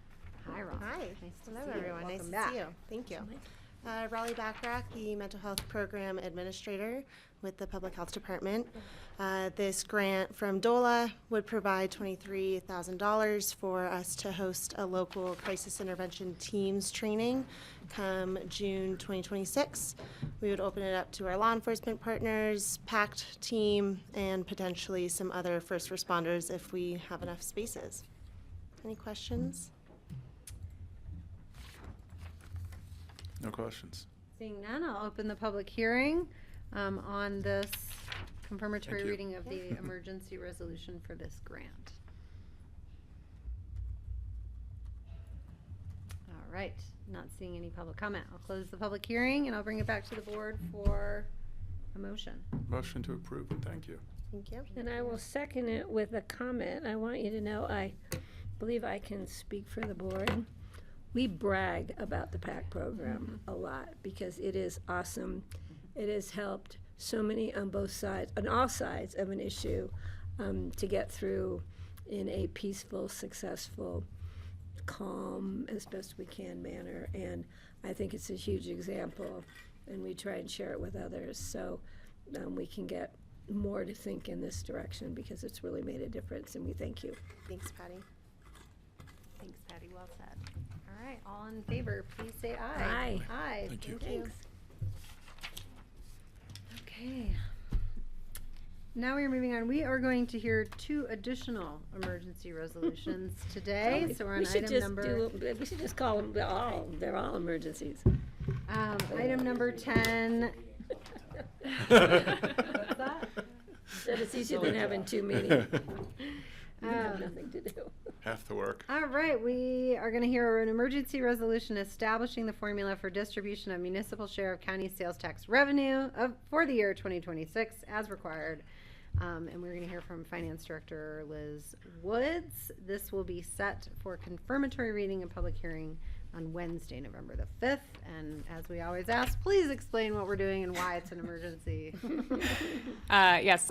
A: Hi, Ross.
O: Hi.
A: Nice to
O: Hello,
A: see you.
O: everyone.
A: Welcome
O: Nice
A: back.
O: to see you. Thank you. Raleigh Backrack, the Mental Health Program Administrator with the Public Health Department. This grant from DOLA would provide $23,000 for us to host a local crisis intervention teams training come June 2026. We would open it up to our law enforcement partners, PACT team, and potentially some other first responders if we have enough spaces. Any questions?
D: No questions.
A: Seeing none, I'll open the public hearing on this confirmatory
D: Thank you.
A: reading of the emergency resolution for this grant. All right, not seeing any public comment. I'll close the public hearing and I'll bring it back to the board for a motion.
D: Motion to approve and thank you.
O: Thank you.
B: And I will second it with a comment. I want you to know I believe I can speak for the board. We brag about the PAC program a lot because it is awesome. It has helped so many on both sides, on all sides of an issue, to get through in a peaceful, successful, calm, as best we can manner. And I think it's a huge example, and we try and share it with others so we can get more to think in this direction because it's really made a difference, and we thank you.
O: Thanks, Patty.
A: Thanks, Patty. Well said. All right, all in favor, please say aye.
B: Aye.
A: Aye.
D: Thank you.
A: Thanks. Okay. Now we are moving on. We are going to hear 2 additional emergency resolutions today. So we're on
B: We should
A: item
B: just
A: number.
B: we should just call them they're all emergencies.
A: Item number 10. What's that?
B: That it's easier than having 2 meetings. We have nothing to do.
D: Half the work.
A: All right, we are going to hear an emergency resolution establishing the formula for distribution of municipal share of county sales tax revenue for the year 2026 as required. And we're going to hear from Finance Director Liz Woods. This will be set for confirmatory reading and public hearing on Wednesday, November the 5th. And as we always ask, please explain what we're doing and why it's an emergency.
P: Yes,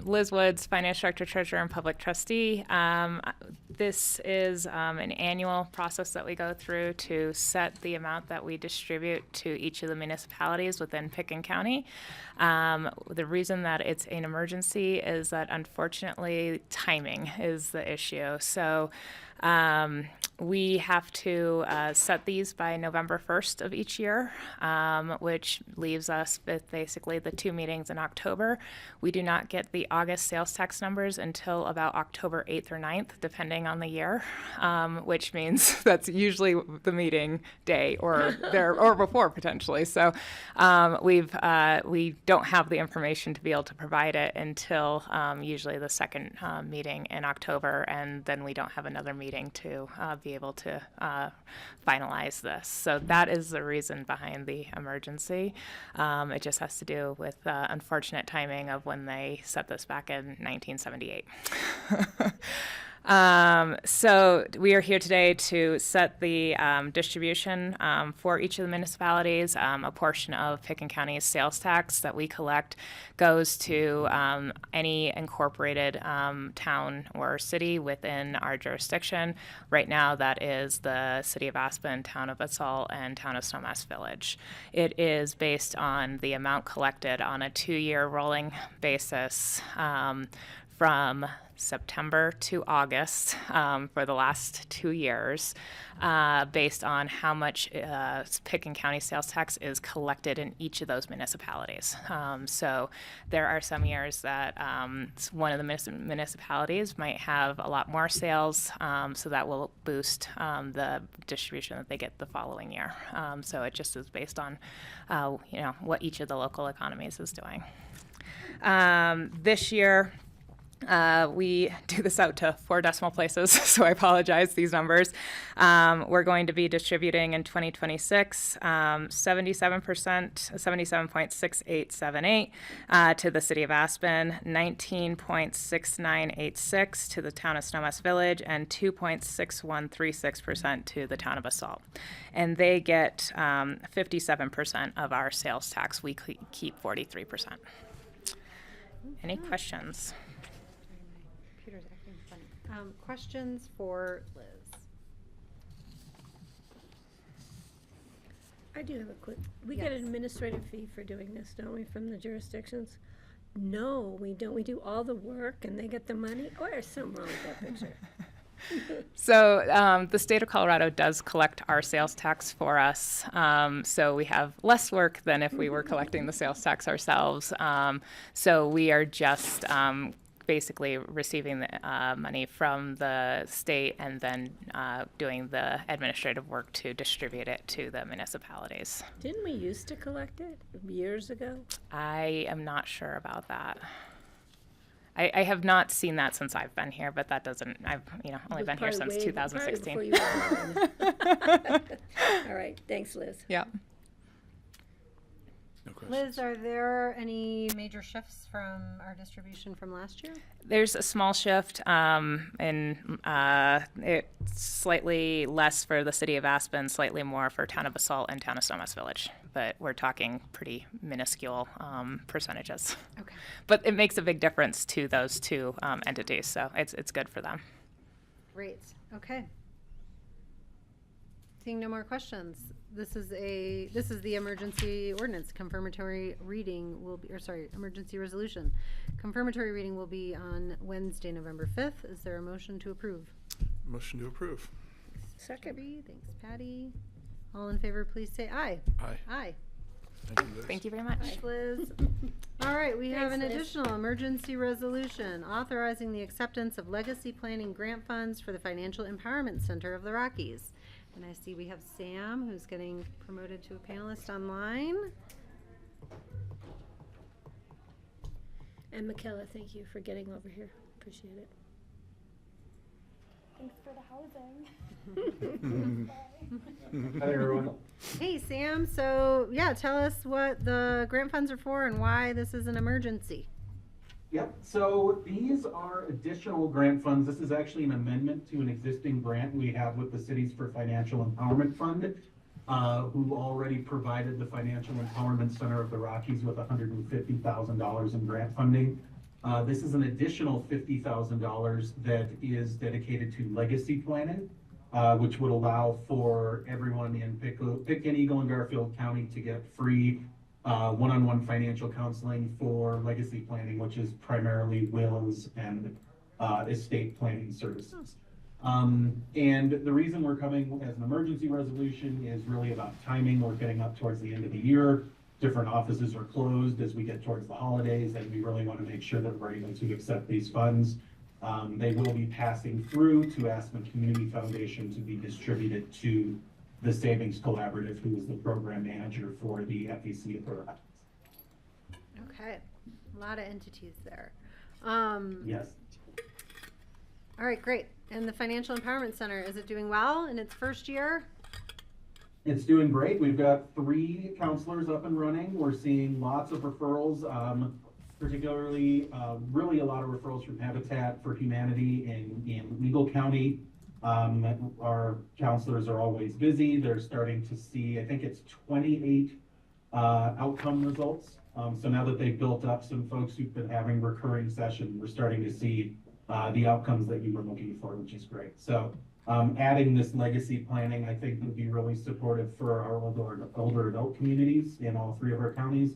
P: Liz Woods, Finance Director, Treasurer, and Public Trustee. This is an annual process that we go through to set the amount that we distribute to each of the municipalities within Pickens County. The reason that it's an emergency is that unfortunately timing is the issue. So we have to set these by November 1st of each year, which leaves us with basically the 2 meetings in October. We do not get the August sales tax numbers until about October 8th or 9th, depending on the year, which means that's usually the meeting day or there or before potentially. So we don't have the information to be able to provide it until usually the second meeting in October, and then we don't have another meeting to be able to finalize this. So that is the reason behind the emergency. It just has to do with unfortunate timing of when they set this back in 1978. So we are here today to set the distribution for each of the municipalities. A portion of Pickens County's sales tax that we collect goes to any incorporated town or city within our jurisdiction. Right now, that is the City of Aspen, Town of Basalt, and Town of Snowmass Village. It is based on the amount collected on a 2-year rolling basis from September to August for the last 2 years, based on how much Pickens County sales tax is collected in each of those municipalities. So there are some years that one of the municipalities might have a lot more sales, so that will boost the distribution that they get the following year. So it just is based on what each of the local economies is doing. This year, we do this out to 4 decimal places, so I apologize, these numbers. We're going to be distributing in 2026 77%, 77.6878 to the City of Aspen, 19.6986 to the Town of Snowmass Village, and 2.6136% to the Town of Basalt. And they get 57% of our sales tax. We keep 43%. Any questions?
A: Computer's acting funny. Questions for Liz?
B: I do have a quick. We get an administrative fee for doing this, don't we, from the jurisdictions? No, we don't. We do all the work and they get the money. Or there's something wrong with that picture.
P: So the state of Colorado does collect our sales tax for us. So we have less work than if we were collecting the sales tax ourselves. So we are just basically receiving the money from the state and then doing the administrative work to distribute it to the municipalities.
B: Didn't we used to collect it years ago?
P: I am not sure about that. I have not seen that since I've been here, but that doesn't, I've only been here since 2016.
B: Before you were born. All right, thanks, Liz.
P: Yeah.
D: No questions.
A: Liz, are there any major shifts from our distribution from last year?
P: There's a small shift, and it's slightly less for the city of Aspen, slightly more for town of Basalt and town of Somas Village. But we're talking pretty minuscule percentages.
A: Okay.
P: But it makes a big difference to those two entities, so it's good for them.
A: Great. Okay. Seeing no more questions. This is the emergency ordinance. Confirmatory reading will be, or sorry, emergency resolution. Confirmatory reading will be on Wednesday, November 5th. Is there a motion to approve?
D: Motion to approve.
B: Second.
A: Thanks, Patty. All in favor, please say aye.
D: Aye.
A: Aye.
D: Thank you, Liz.
P: Thank you very much.
A: Thanks, Liz. All right, we have an
B: Thanks, Liz.
A: additional emergency resolution authorizing the acceptance of legacy planning grant funds for the Financial Empowerment Center of the Rockies. And I see we have Sam, who's getting promoted to a panelist online.
B: And Michaela, thank you for getting over here. Appreciate it.
Q: Thanks for the housing.
R: Hi, everyone.
A: Hey, Sam. So, yeah, tell us what the grant funds are for and why this is an emergency.
R: Yep, so these are additional grant funds. This is actually an amendment to an existing grant we have with the Cities for Financial Empowerment Fund, who already provided the Financial Empowerment Center of the Rockies with $150,000 in grant funding. This is an additional $50,000 that is dedicated to legacy planning, which would allow for everyone in Pitkin, Eagle, and Garfield County to get free one-on-one financial counseling for legacy planning, which is primarily wills and estate planning services. And the reason we're coming as an emergency resolution is really about timing. We're getting up towards the end of the year. Different offices are closed as we get towards the holidays, and we really want to make sure that we're able to accept these funds. They will be passing through to Aspen Community Foundation to be distributed to the Savings Collaborative, who is the program manager for the FEC of the Rockies.
A: Okay. A lot of entities there.
R: Yes.
A: All right, great. And the Financial Empowerment Center, is it doing well in its first year?
R: It's doing great. We've got 3 counselors up and running. We're seeing lots of referrals, particularly really a lot of referrals from Habitat for Humanity in Eagle County. Our counselors are always busy. They're starting to see, I think it's 28 outcome results. So now that they've built up some folks who've been having recurring sessions, we're starting to see the outcomes that you were looking for, which is great. So adding this legacy planning, I think, would be really supportive for our older adult communities in all 3 of our counties.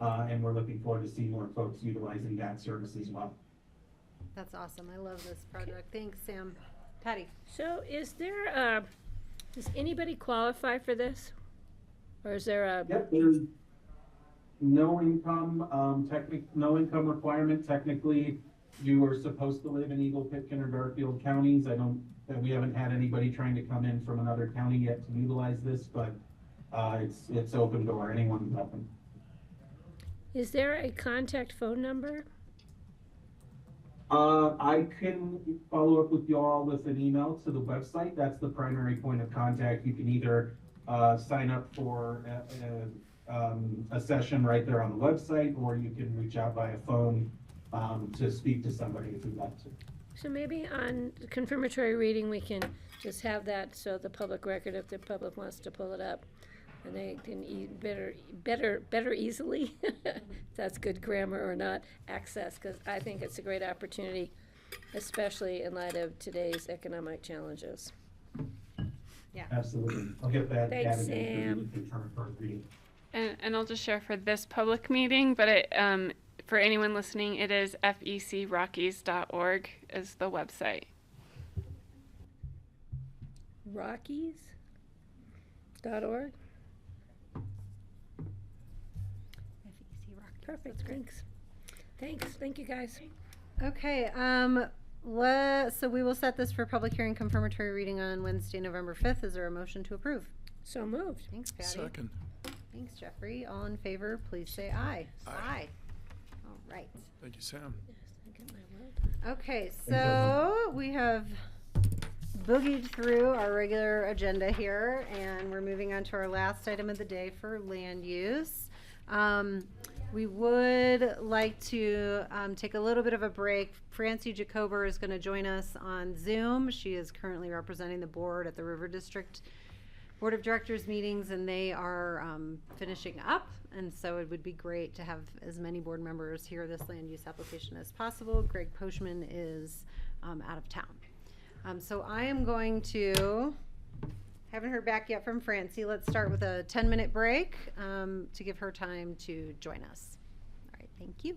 R: And we're looking forward to seeing more folks utilizing that service as well.
A: That's awesome. I love this project. Thanks, Sam. Patty.
B: So is there, does anybody qualify for this? Or is there a?
R: Yep, there's no income, no income requirement. Technically, you are supposed to live in Eagle, Pitkin, or Garfield counties. We haven't had anybody trying to come in from another county yet to utilize this, but it's open door. Anyone's welcome.
B: Is there a contact phone number?
R: I can follow up with you all with an email to the website. That's the primary point of contact. You can either sign up for a session right there on the website, or you can reach out via phone to speak to somebody if you'd like to.
B: So maybe on confirmatory reading, we can just have that so the public record, if the public wants to pull it up, and they can better easily, if that's good grammar or not, access, because I think it's a great opportunity, especially in light of today's economic challenges.
A: Yeah.
R: Absolutely. I'll get that
B: Thanks,
R: added
B: Sam.
R: into the confirmatory reading.
F: And I'll just share for this public meeting, but it, for anyone listening, it is fecrockies.org is the website.
B: Rockies.org? Perfect, thanks. Thank you guys.
A: Okay, so we will set this for public hearing confirmatory reading on Wednesday, November 5th. Is there a motion to approve?
B: So moved.
A: Thanks, Patty.
D: Second.
A: Thanks, Jeffrey. All in favor, please say aye.
D: Aye.
A: All right.
D: Thank you, Sam.
A: Okay, so we have boogied through our regular agenda here, and we're moving on to our last item of the day for land use. We would like to take a little bit of a break. Francie Jacober is going to join us on Zoom. She is currently representing the board at the River District Board of Directors meetings, and they are finishing up. And so it would be great to have as many board members hear this land use application as possible. Greg Poshman is out of town. So I am going to, haven't heard back yet from Francie. Let's start with a 10-minute break to give her time to join us. All right, thank you.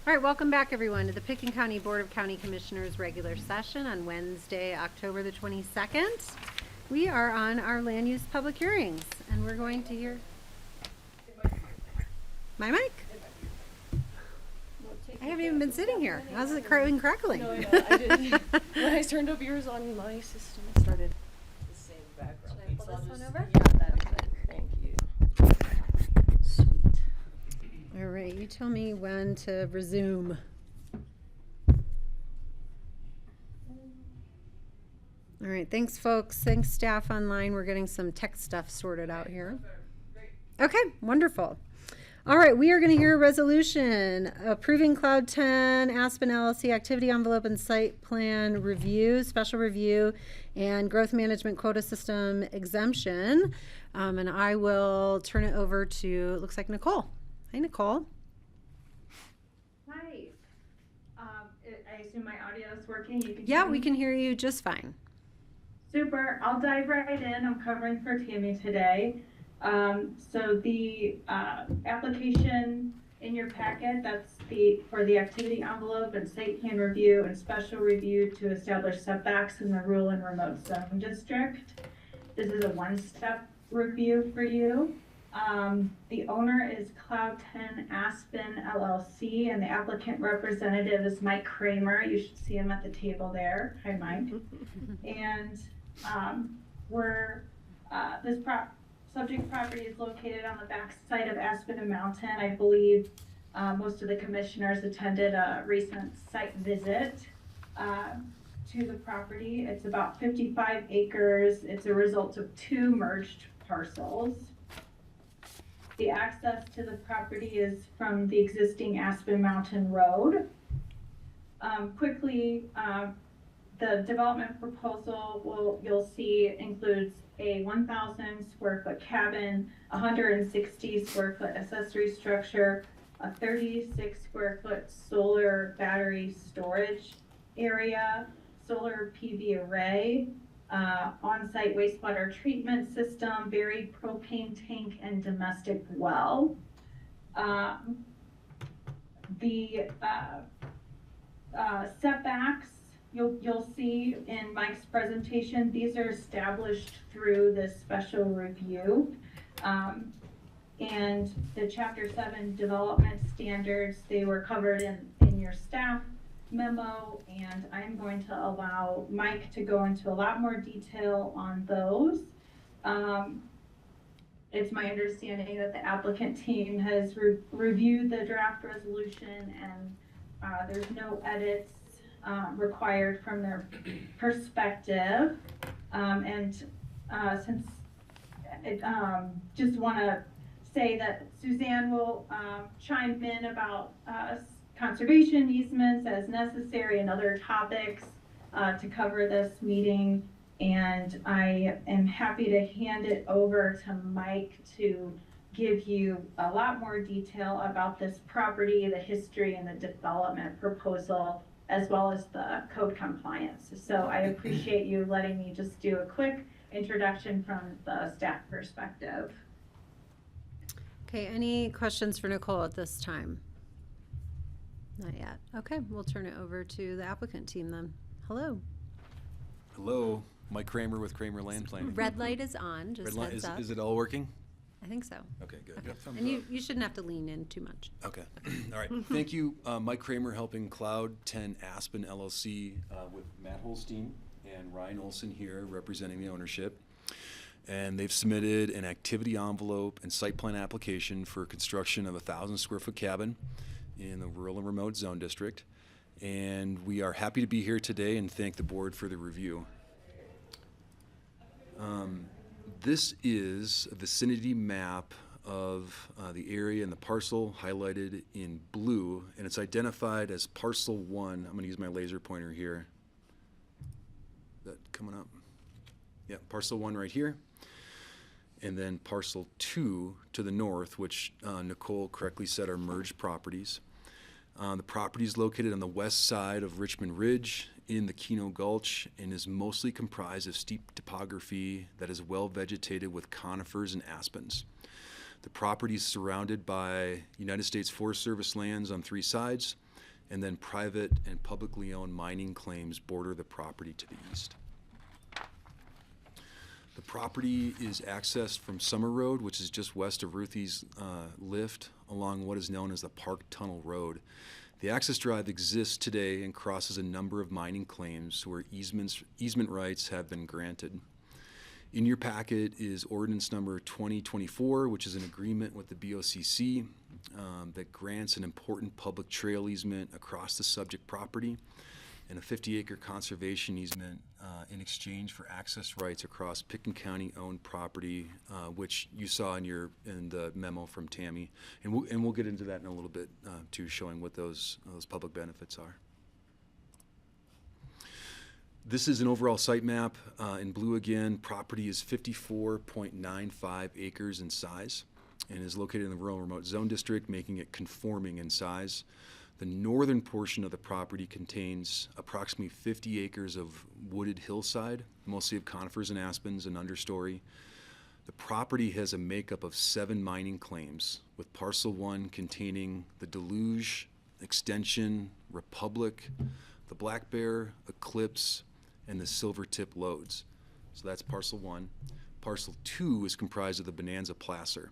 A: All right, welcome back everyone to the Pickens County Board of County Commissioners regular session on Wednesday, October the 22nd. We are on our land use public hearings and we're going to hear my mic. I haven't even been sitting here. How's it crackling?
S: No, I know. I did. When I turned up yours on my system, it started the same background.
J: Should I pull this one over?
S: Yeah, that's it. Thank you. Sweet.
A: All right, you tell me when to resume. All right, thanks folks. Thanks staff online. We're getting some tech stuff sorted out here. Okay, wonderful. All right, we are going to hear a resolution approving Cloud 10 Aspen LLC activity envelope and site plan review, special review, and growth management quota system exemption. And I will turn it over to, it looks like Nicole. Hi, Nicole.
T: Hi. I assume my audio is working. You can
A: Yeah,
T: hear
A: we
T: me?
A: can hear you just fine.
T: Super. I'll dive right in. I'm covering for Tammy today. So the application in your packet, that's for the activity envelope and site plan review and special review to establish setbacks in the rural and remote zone district. This is a one-step review for you. The owner is Cloud 10 Aspen LLC, and the applicant representative is Mike Kramer. You should see him at the table there. Hi, Mike. And this subject property is located on the back side of Aspen and Mountain. I believe most of the commissioners attended a recent site visit to the property. It's about 55 acres. It's a result of 2 merged parcels. The access to the property is from the existing Aspen Mountain Road. Quickly, the development proposal you'll see includes a 1,000 square foot cabin, 160 square foot accessory structure, a 36 square foot solar battery storage area, solar PV array, on-site wastewater treatment system, buried propane tank, and domestic well. The setbacks you'll see in Mike's presentation, these are established through this special review. And the Chapter 7 development standards, they were covered in your staff memo, and I'm going to allow Mike to go into a lot more detail on those. It's my understanding that the applicant team has reviewed the draft resolution, and there's no edits required from their perspective. Since just want to say that Suzanne will chime in about conservation easements as necessary and other topics to cover this meeting. And I am happy to hand it over to Mike to give you a lot more detail about this property, the history, and the development proposal, as well as the code compliance. So I appreciate you letting me just do a quick introduction from the staff perspective.
A: Okay, any questions for Nicole at this time? Not yet. Okay, we'll turn it over to the applicant team then. Hello.
U: Hello, Mike Kramer with Kramer Land Planning.
A: Red light is on, just
U: Red light,
A: heads up.
U: is it all working?
A: I think so.
U: Okay, good.
A: Okay.
U: Yep, thumbs
A: And
U: up.
A: you shouldn't have to lean in too much.
U: Okay, all right. Thank you, Mike Kramer, helping Cloud 10 Aspen LLC with Matt Holstein and Ryan Olson here representing the ownership. And they've submitted an activity envelope and site plan application for construction of a 1,000 square foot cabin in the rural and remote zone district. And we are happy to be here today and thank the board for the review. This is a vicinity map of the area and the parcel highlighted in blue, and it's identified as parcel 1. I'm going to use my laser pointer here. Is that coming up? Yeah, parcel 1 right here. And then parcel 2 to the north, which Nicole correctly said are merged properties. The property is located on the west side of Richmond Ridge in the Keno Gulch and is mostly comprised of steep topography that is well vegetated with conifers and aspens. The property is surrounded by United States Forest Service lands on 3 sides, and then private and publicly owned mining claims border the property to the east. The property is accessed from Summer Road, which is just west of Ruthie's Lift, along what is known as the Park Tunnel Road. The access drive exists today and crosses a number of mining claims where easement rights have been granted. In your packet is ordinance number 2024, which is an agreement with the BoCC that grants an important public trail easement across the subject property and a 50-acre conservation easement in exchange for access rights across Picken County-owned property, which you saw in the memo from Tammy, and we'll get into that in a little bit too, showing what those public benefits are. This is an overall site map in blue again. Property is 54.95 acres in size and is located in the Rural Remote Zone District, making it conforming in size. The northern portion of the property contains approximately 50 acres of wooded hillside, mostly of conifers and aspens and understory. The property has a makeup of 7 mining claims, with parcel 1 containing the Deluge, Extension, Republic, the Black Bear, Eclipse, and the Silvertip lodes. So that's parcel 1. Parcel 2 is comprised of the Bonanza Placer.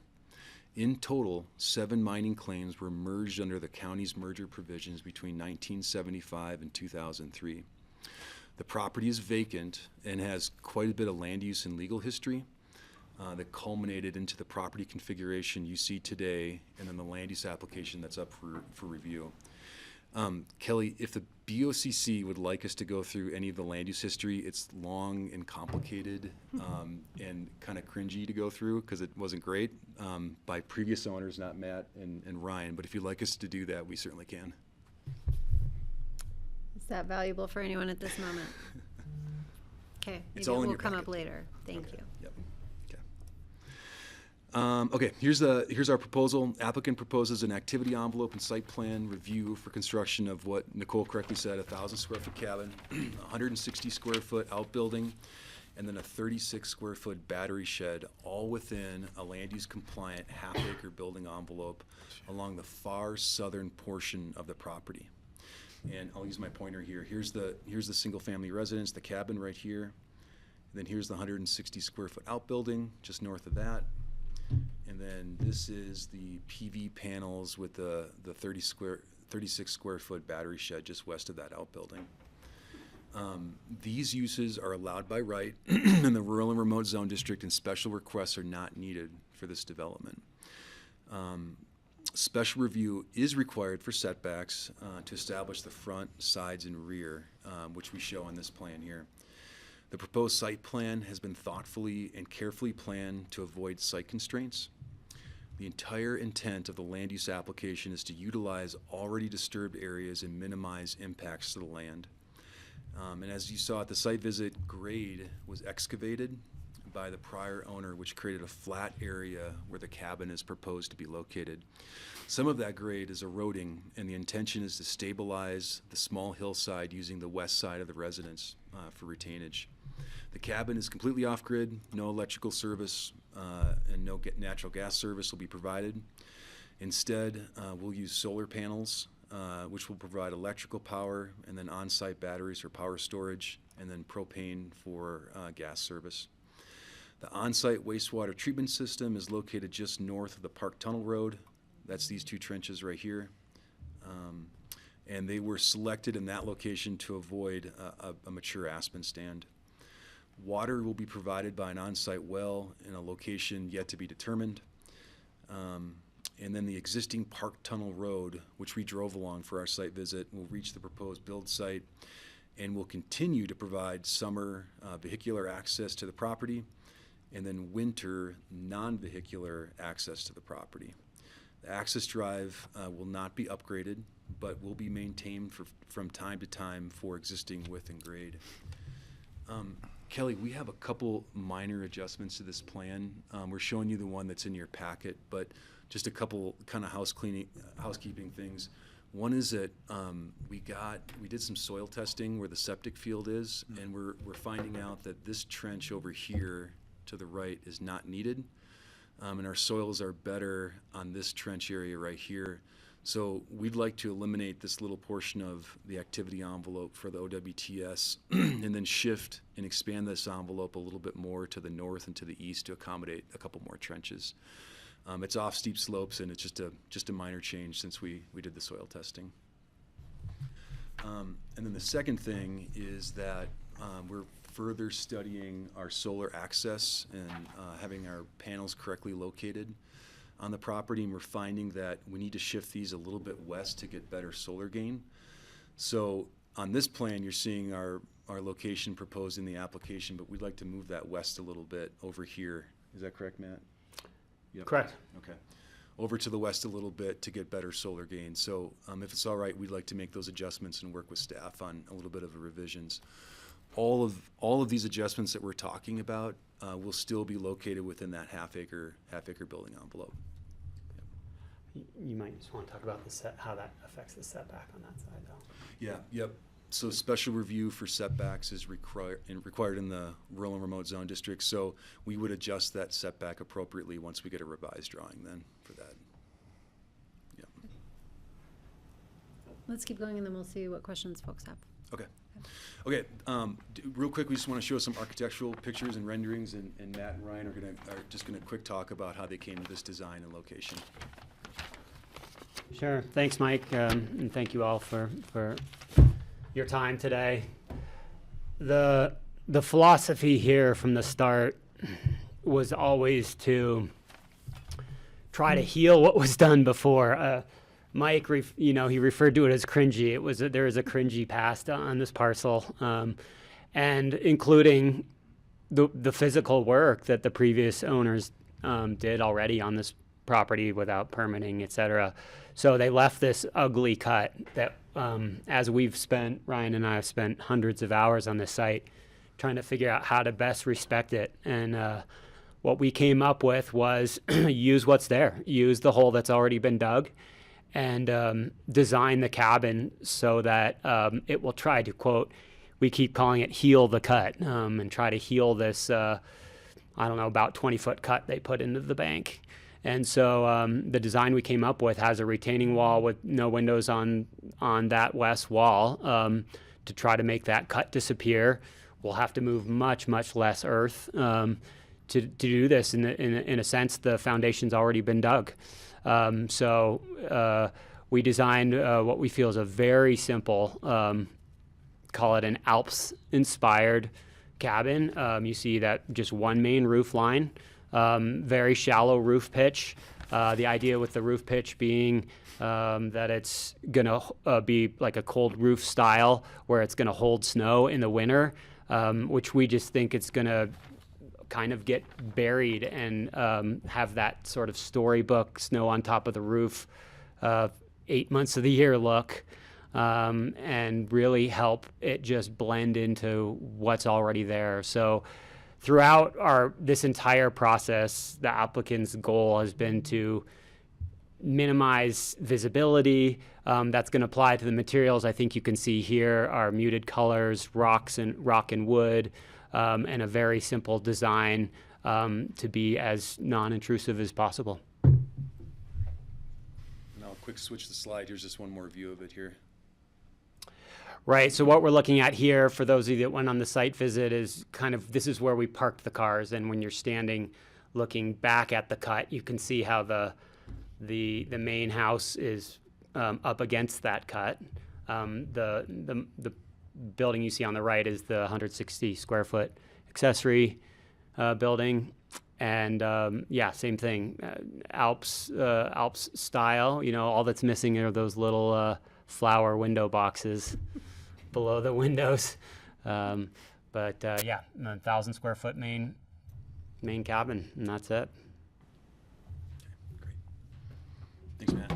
U: In total, 7 mining claims were merged under the county's merger provisions between 1975 and 2003. The property is vacant and has quite a bit of land use and legal history that culminated into the property configuration you see today and then the land use application that's up for review. Kelly, if the BoCC would like us to go through any of the land use history, it's long and complicated and kind of cringy to go through because it wasn't great by previous owners, not Matt and Ryan. But if you'd like us to do that, we certainly can.
A: Is that valuable for anyone at this moment? Okay,
U: It's
A: maybe
U: all
A: it
U: in
A: will
U: your
A: come
U: packet.
A: up later. Thank you.
U: Yep. Okay, here's our proposal. Applicant proposes an activity envelope and site plan review for construction of what Nicole correctly said, a 1,000 square foot cabin, 160 square foot outbuilding, and then a 36 square foot battery shed, all within a land use compliant half-acre building envelope along the far southern portion of the property. And I'll use my pointer here. Here's the single family residence, the cabin right here. And then here's the 160 square foot outbuilding just north of that. And then this is the PV panels with the 36 square foot battery shed just west of that outbuilding. These uses are allowed by right in the Rural and Remote Zone District, and special requests are not needed for this development. Special review is required for setbacks to establish the front, sides, and rear, which we show on this plan here. The proposed site plan has been thoughtfully and carefully planned to avoid site constraints. The entire intent of the land use application is to utilize already disturbed areas and minimize impacts to the land. And as you saw at the site visit, grade was excavated by the prior owner, which created a flat area where the cabin is proposed to be located. Some of that grade is eroding, and the intention is to stabilize the small hillside using the west side of the residence for retainage. The cabin is completely off-grid, no electrical service and no natural gas service will be provided. Instead, we'll use solar panels, which will provide electrical power, and then on-site batteries for power storage, and then propane for gas service. The on-site wastewater treatment system is located just north of the Park Tunnel Road. That's these 2 trenches right here. And they were selected in that location to avoid a mature aspen stand. Water will be provided by an on-site well in a location yet to be determined. And then the existing Park Tunnel Road, which we drove along for our site visit, will reach the proposed build site and will continue to provide summer vehicular access to the property and then winter non-vehicular access to the property. The access drive will not be upgraded, but will be maintained from time to time for existing width and grade. Kelly, we have a couple minor adjustments to this plan. We're showing you the one that's in your packet, but just a couple kind of housekeeping things. One is that we did some soil testing where the septic field is, and we're finding out that this trench over here to the right is not needed, and our soils are better on this trench area right here. So we'd like to eliminate this little portion of the activity envelope for the OWTS and then shift and expand this envelope a little bit more to the north and to the east to accommodate a couple more trenches. It's off steep slopes, and it's just a minor change since we did the soil testing. And then the second thing is that we're further studying our solar access and having our panels correctly located on the property, and we're finding that we need to shift these a little bit west to get better solar gain. So on this plan, you're seeing our location proposed in the application, but we'd like to move that west a little bit over here. Is that correct, Matt? Yep.
C: Correct.
U: Okay. Over to the west a little bit to get better solar gain. So if it's all right, we'd like to make those adjustments and work with staff on a little bit of revisions. All of these adjustments that we're talking about will still be located within that half acre building envelope.
C: You might just want to talk about how that affects the setback on that side, though.
U: Yeah. Yep. So special review for setbacks is required in the rural and remote zone district. So we would adjust that setback appropriately once we get a revised drawing then for that. Yeah.
A: Let's keep going, and then we'll see what questions folks have.
U: Okay. Okay. Real quick, we just want to show some architectural pictures and renderings, and Matt and Ryan are just gonna quick talk about how they came to this design and location.
C: Sure. Thanks, Mike, and thank you all for your time today. The philosophy here from the start was always to try to heal what was done before. Mike, he referred to it as cringy. There is a cringy past on this parcel, and including the physical work that the previous owners did already on this property without permitting, et cetera. So they left this ugly cut that, as Ryan and I have spent hundreds of hours on this site trying to figure out how to best respect it. And what we came up with was use what's there, use the hole that's already been dug, and design the cabin so that it will try to, quote, we keep calling it heal the cut, and try to heal this, about 20-foot cut they put into the bank. And so the design we came up with has a retaining wall with no windows on that west wall to try to make that cut disappear. We'll have to move much, much less earth to do this. In a sense, the foundation's already been dug. So we designed what we feel is a very simple, call it an Alps-inspired cabin. You see that just one main roof line. Very shallow roof pitch. The idea with the roof pitch being that it's going to be like a cold roof style where it's going to hold snow in the winter, which we just think it's going to kind of get buried and have that sort of storybook snow on top of the roof 8 months of the year look, and really help it just blend into what's already there. So throughout this entire process, the applicant's goal has been to minimize visibility. That's going to apply to the materials. I think you can see here are muted colors, rock and wood, and a very simple design to be as non-intrusive as possible.
U: And I'll quick switch the slide. Here's just one more view of it here.
C: Right, so what we're looking at here, for those of you that went on the site visit, is this is where we parked the cars, and when you're standing looking back at the cut, you can see how the main house is up against that cut. The building you see on the right is the 160 square foot accessory building, and same thing, Alps style. All that's missing are those little flower window boxes below the windows, but 1,000 square foot main cabin, and that's it.
U: Great. Thanks, Matt.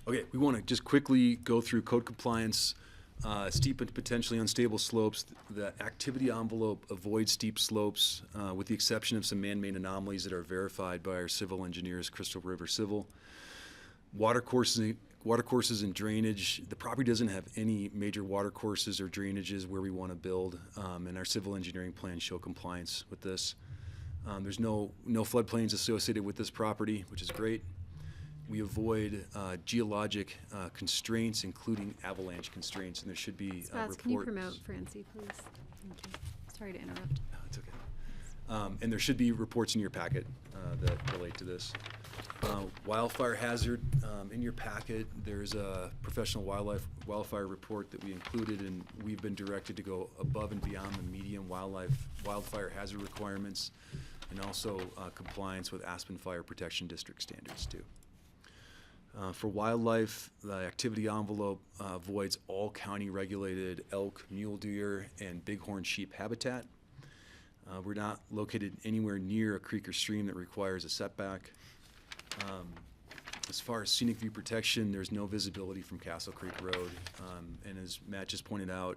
U: Okay, we want to just quickly go through code compliance, steep and potentially unstable slopes. The activity envelope avoids steep slopes, with the exception of some man-made anomalies that are verified by our civil engineers, Crystal River Civil. Water courses and drainage. The property doesn't have any major water courses or drainages where we want to build, and our civil engineering plans show compliance with this. There's no floodplains associated with this property, which is great. We avoid geologic constraints, including avalanche constraints, and there should be
A: Spaz,
U: reports.
A: can you promote Francie, please? Thank you. Sorry to interrupt.
U: No, it's okay. And there should be reports in your packet that relate to this. Wildfire hazard, in your packet, there's a professional wildfire report that we included, and we've been directed to go above and beyond the medium wildfire hazard requirements, and also compliance with Aspen Fire Protection District standards too. For wildlife, the activity envelope avoids all county-regulated elk, mule deer, and bighorn sheep habitat. We're not located anywhere near a creek or stream that requires a setback. As far as scenic view protection, there's no visibility from Castle Creek Road. And as Matt just pointed out,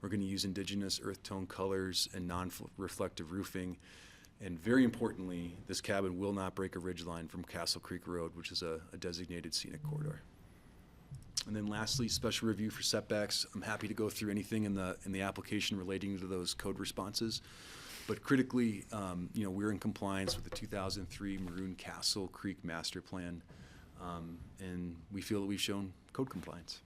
U: we're going to use indigenous earth tone colors and non-reflective roofing. And very importantly, this cabin will not break a ridgeline from Castle Creek Road, which is a designated scenic corridor. And then lastly, special review for setbacks. I'm happy to go through anything in the application relating to those code responses. But critically, we're in compliance with the 2003 Maroon Castle Creek Master Plan, and we feel that we've shown code compliance.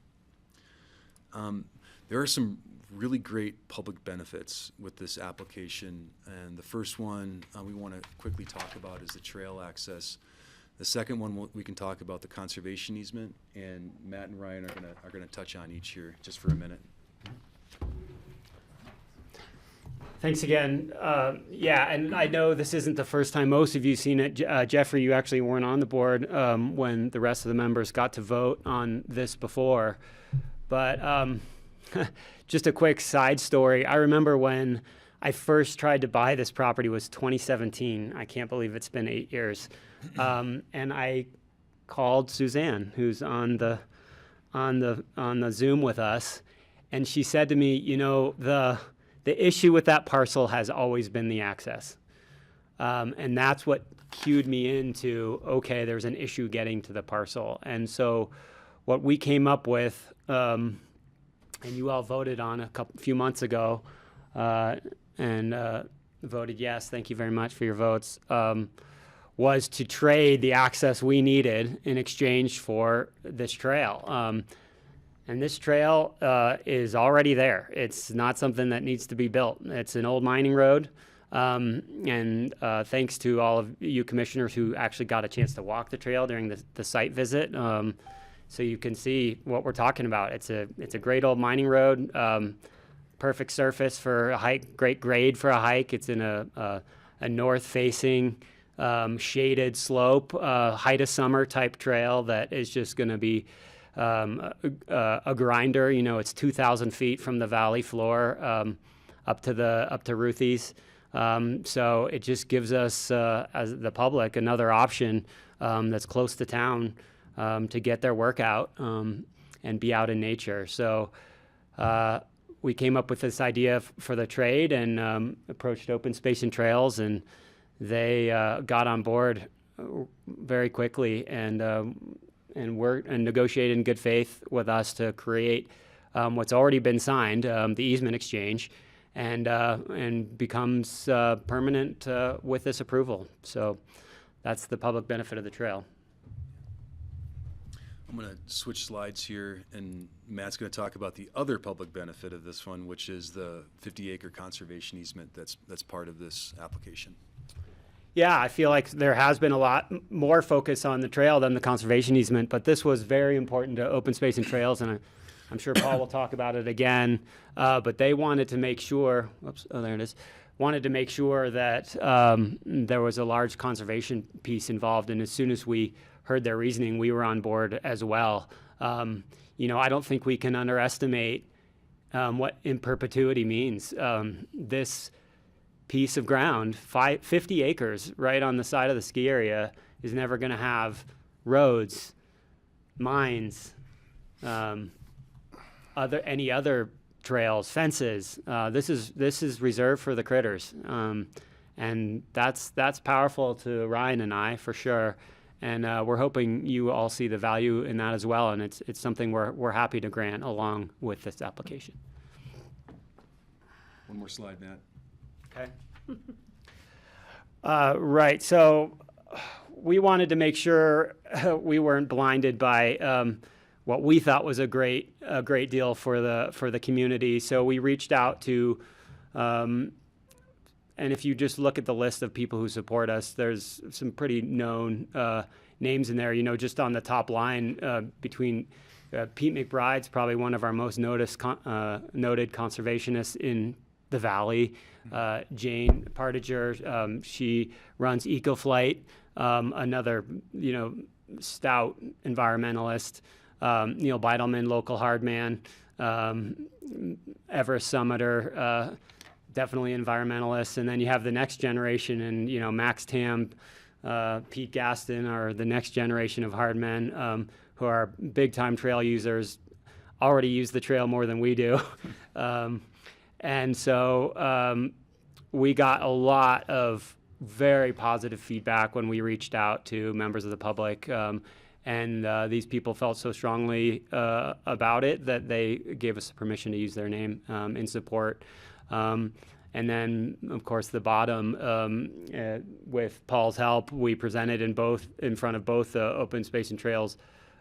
U: There are some really great public benefits with this application, and the first one we want to quickly talk about is the trail access. The second one we can talk about the conservation easement, and Matt and Ryan are gonna touch on each here just for a minute.
C: Thanks again. Yeah, and I know this isn't the first time most of you've seen it. Jeffrey, you actually weren't on the board when the rest of the members got to vote on this before. But just a quick side story. I remember when I first tried to buy this property was 2017. I can't believe it's been 8 years. And I called Suzanne, who's on the Zoom with us, and she said to me, the issue with that parcel has always been the access. And that's what cued me into, okay, there's an issue getting to the parcel. And so what we came up with, and you all voted on a few months ago, and voted yes, thank you very much for your votes, was to trade the access we needed in exchange for this trail. And this trail is already there. It's not something that needs to be built. It's an old mining road. And thanks to all of you commissioners who actually got a chance to walk the trail during the site visit. So you can see what we're talking about. It's a great old mining road, perfect surface for a hike, great grade for a hike. It's in a north-facing shaded slope, height of summer type trail that is just going to be a grinder. It's 2,000 feet from the valley floor up to Ruthie's. So it just gives us, as the public, another option that's close to town to get their workout and be out in nature. So we came up with this idea for the trade and approached Open Space and Trails, and they got on board very quickly and negotiated in good faith with us to create what's already been signed, the easement exchange, and becomes permanent with this approval. So that's the public benefit of the trail.
U: I'm going to switch slides here, and Matt's going to talk about the other public benefit of this one, which is the 50-acre conservation easement that's part of this application.
C: Yeah, I feel like there has been a lot more focus on the trail than the conservation easement, but this was very important to Open Space and Trails, and I'm sure Paul will talk about it again. But they wanted to make sure, there it is, wanted to make sure that there was a large conservation piece involved, and as soon as we heard their reasoning, we were on board as well. I don't think we can underestimate what in perpetuity means. This piece of ground, 50 acres right on the side of the ski area, is never going to have roads, mines, any other trails, fences. This is reserved for the critters, and that's powerful to Ryan and I for sure. And we're hoping you all see the value in that as well, and it's something we're happy to grant along with this application.
U: One more slide, Matt.
C: Okay. Right. So we wanted to make sure we weren't blinded by what we thought was a great deal for the community. So we reached out to, and if you just look at the list of people who support us, there's some pretty known names in there. You know, just on the top line between Pete McBride's probably one of our most noted conservationists in the Valley. Jane Partiger, she runs EcoFlight, another, stout environmentalist. Neil Beidelman, local hard man. Everest Summiter, definitely environmentalist. And then you have the next generation, and, Max Tam, Pete Gaston are the next generation of hard men who are big-time trail users, already use the trail more than we do. And so we got a lot of very positive feedback when we reached out to members of the public. And these people felt so strongly about it that they gave us permission to use their name in support. And then, of course, the bottom, with Paul's help, we presented in front of both the Open Space and Trails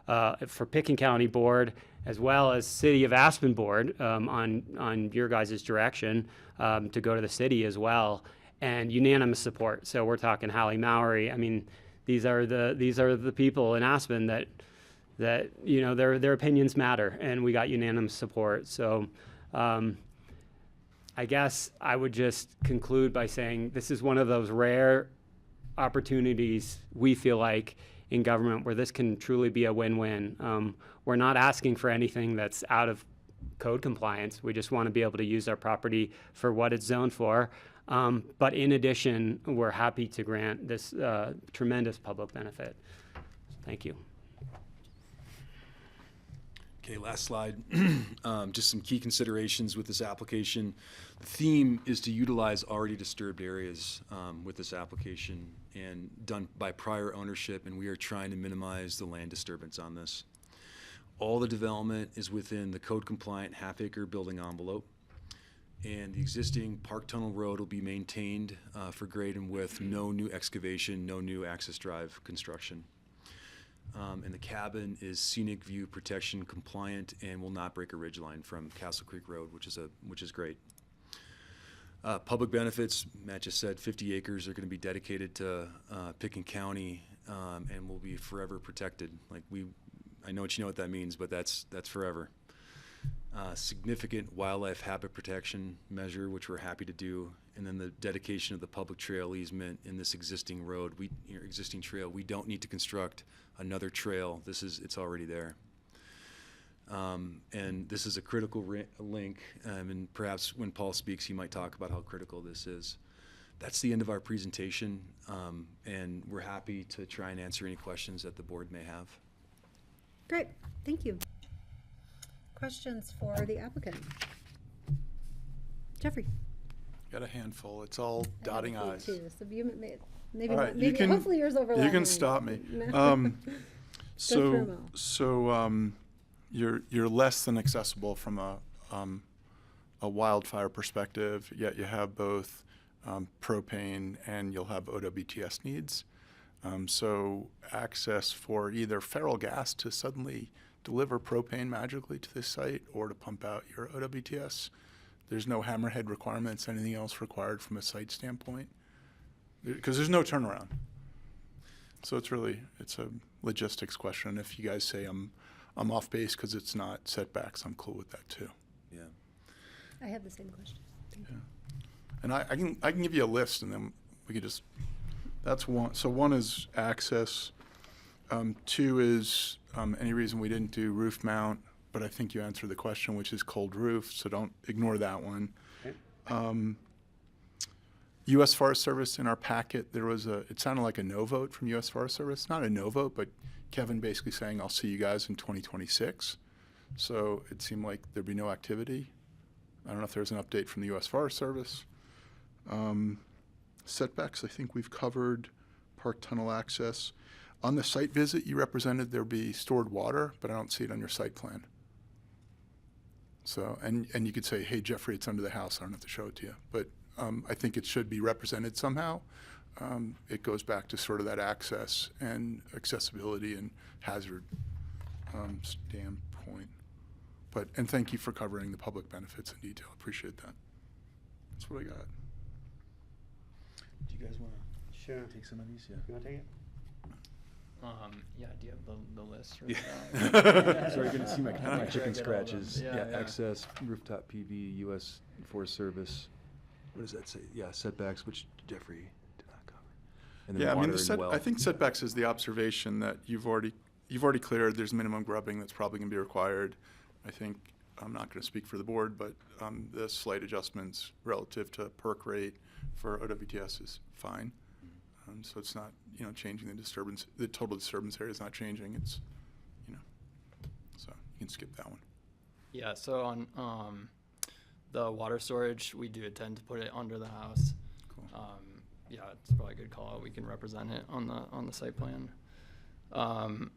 C: for Picken County Board, as well as City of Aspen Board, on your guys' direction to go to the city as well, and unanimous support. So we're talking Hallie Mowry. I mean, these are the people in Aspen that their opinions matter, and we got unanimous support. So I guess I would just conclude by saying this is one of those rare opportunities we feel like in government where this can truly be a win-win. We're not asking for anything that's out of code compliance. We just want to be able to use our property for what it's zoned for. But in addition, we're happy to grant this tremendous public benefit. Thank you.
U: Okay, last slide. Just some key considerations with this application. The theme is to utilize already disturbed areas with this application and done by prior ownership, and we are trying to minimize the land disturbance on this. All the development is within the code-compliant half-acre building envelope, and the existing Park Tunnel Road will be maintained for grade and width, no new excavation, no new access drive construction. And the cabin is scenic view protection compliant and will not break a ridge line from Castle Creek Road, which is great. Public benefits, Matt just said 50 acres are going to be dedicated to Picken County and will be forever protected. I know what that means, but that's forever. Significant wildlife habitat protection measure, which we're happy to do, and then the dedication of the public trail easement in this existing road, existing trail. We don't need to construct another trail. It's already there. And this is a critical link, and perhaps when Paul speaks, he might talk about how critical this is. That's the end of our presentation, and we're happy to try and answer any questions that the board may have.
A: Great, thank you. Questions for the applicant? Jeffrey.
D: Got a handful. It's all dotting I's.
A: Too, so maybe,
D: All right,
A: maybe hopefully yours overlap.
D: You can stop me. You're less than accessible from a wildfire perspective, yet you have both propane and you'll have OWTS needs. So access for either feral gas to suddenly deliver propane magically to this site or to pump out your OWTS. There's no hammerhead requirements, anything else required from a site standpoint, because there's no turnaround. So it's a logistics question. If you guys say I'm off base because it's not setbacks, I'm cool with that too.
U: Yeah.
A: I have the same question. Thank you.
D: And I can give you a list, and then we could just. That's one. So one is access. Two is any reason we didn't do roof mount, but I think you answered the question, which is cold roof. So don't ignore that one. Okay. U.S. Forest Service, in our packet, it sounded like a no vote from U.S. Forest Service. Not a no vote, but Kevin basically saying, I'll see you guys in 2026. So it seemed like there'd be no activity. I don't know if there's an update from the U.S. Forest Service. Setbacks, I think we've covered. Park tunnel access. On the site visit, you represented there'd be stored water, but I don't see it on your site plan. So, and you could say, hey, Jeffrey, it's under the house. I don't have to show it to you. But I think it should be represented somehow. it goes back to sort of that access and accessibility and hazard standpoint. And thank you for covering the public benefits in detail. Appreciate that. That's what I got.
E: Do you guys want to
C: Sure.
E: take some of these? Yeah.
C: You want to take it?
H: Yeah, do you have the list? Or
E: Yeah. Sorry, you're gonna see my
H: Sure, I
E: chicken
H: get all of them.
E: scratches.
H: Yeah, yeah.
E: Access, rooftop PV, U.S. Forest Service. What does that say? Yeah, setbacks, which Jeffrey did not cover. And then
D: Yeah, I mean,
E: water and well.
D: I think setbacks is the observation that you've already cleared. There's minimum grubbing that's probably going to be required. I think, I'm not going to speak for the board, but the slight adjustments relative to perk rate for OWTS is fine. So it's not, changing the disturbance. The total disturbance area is not changing. It's, so you can skip that one.
H: Yeah, so on the water storage, we do intend to put it under the house.
D: Cool.
H: Yeah, it's probably a good call out. We can represent it on the site plan.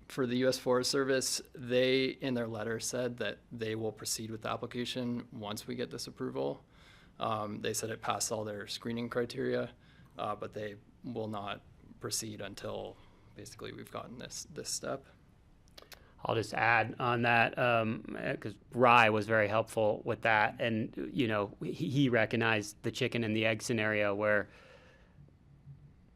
H: For the U.S. Forest Service, they, in their letter, said that they will proceed with the application once we get this approval. They said it passed all their screening criteria, but they will not proceed until basically we've gotten this step.
C: I'll just add on that, because Rye was very helpful with that. And, he recognized the chicken and the egg scenario where